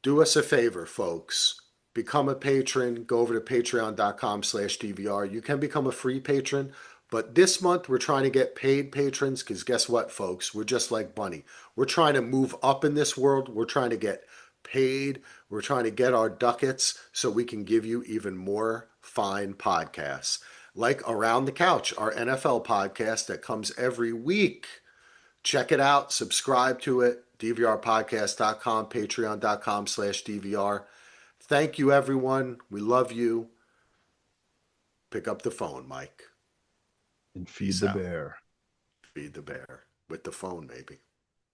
Do us a favor, folks. Become a patron. Go over to patreon.com/DVR. You can become a free patron, but this month we're trying to get paid patrons because guess what, folks? We're just like Bunny. We're trying to move up in this world. We're trying to get paid. We're trying to get our ducats so we can give you even more fine podcasts. Like Around the Couch, our NFL podcast that comes every week. Check it out. Subscribe to it. DVRpodcast.com, patreon.com/DVR. Thank you, everyone. We love you. Pick up the phone, Mike. And feed Peace the out. bear. Feed the bear with the phone, maybe.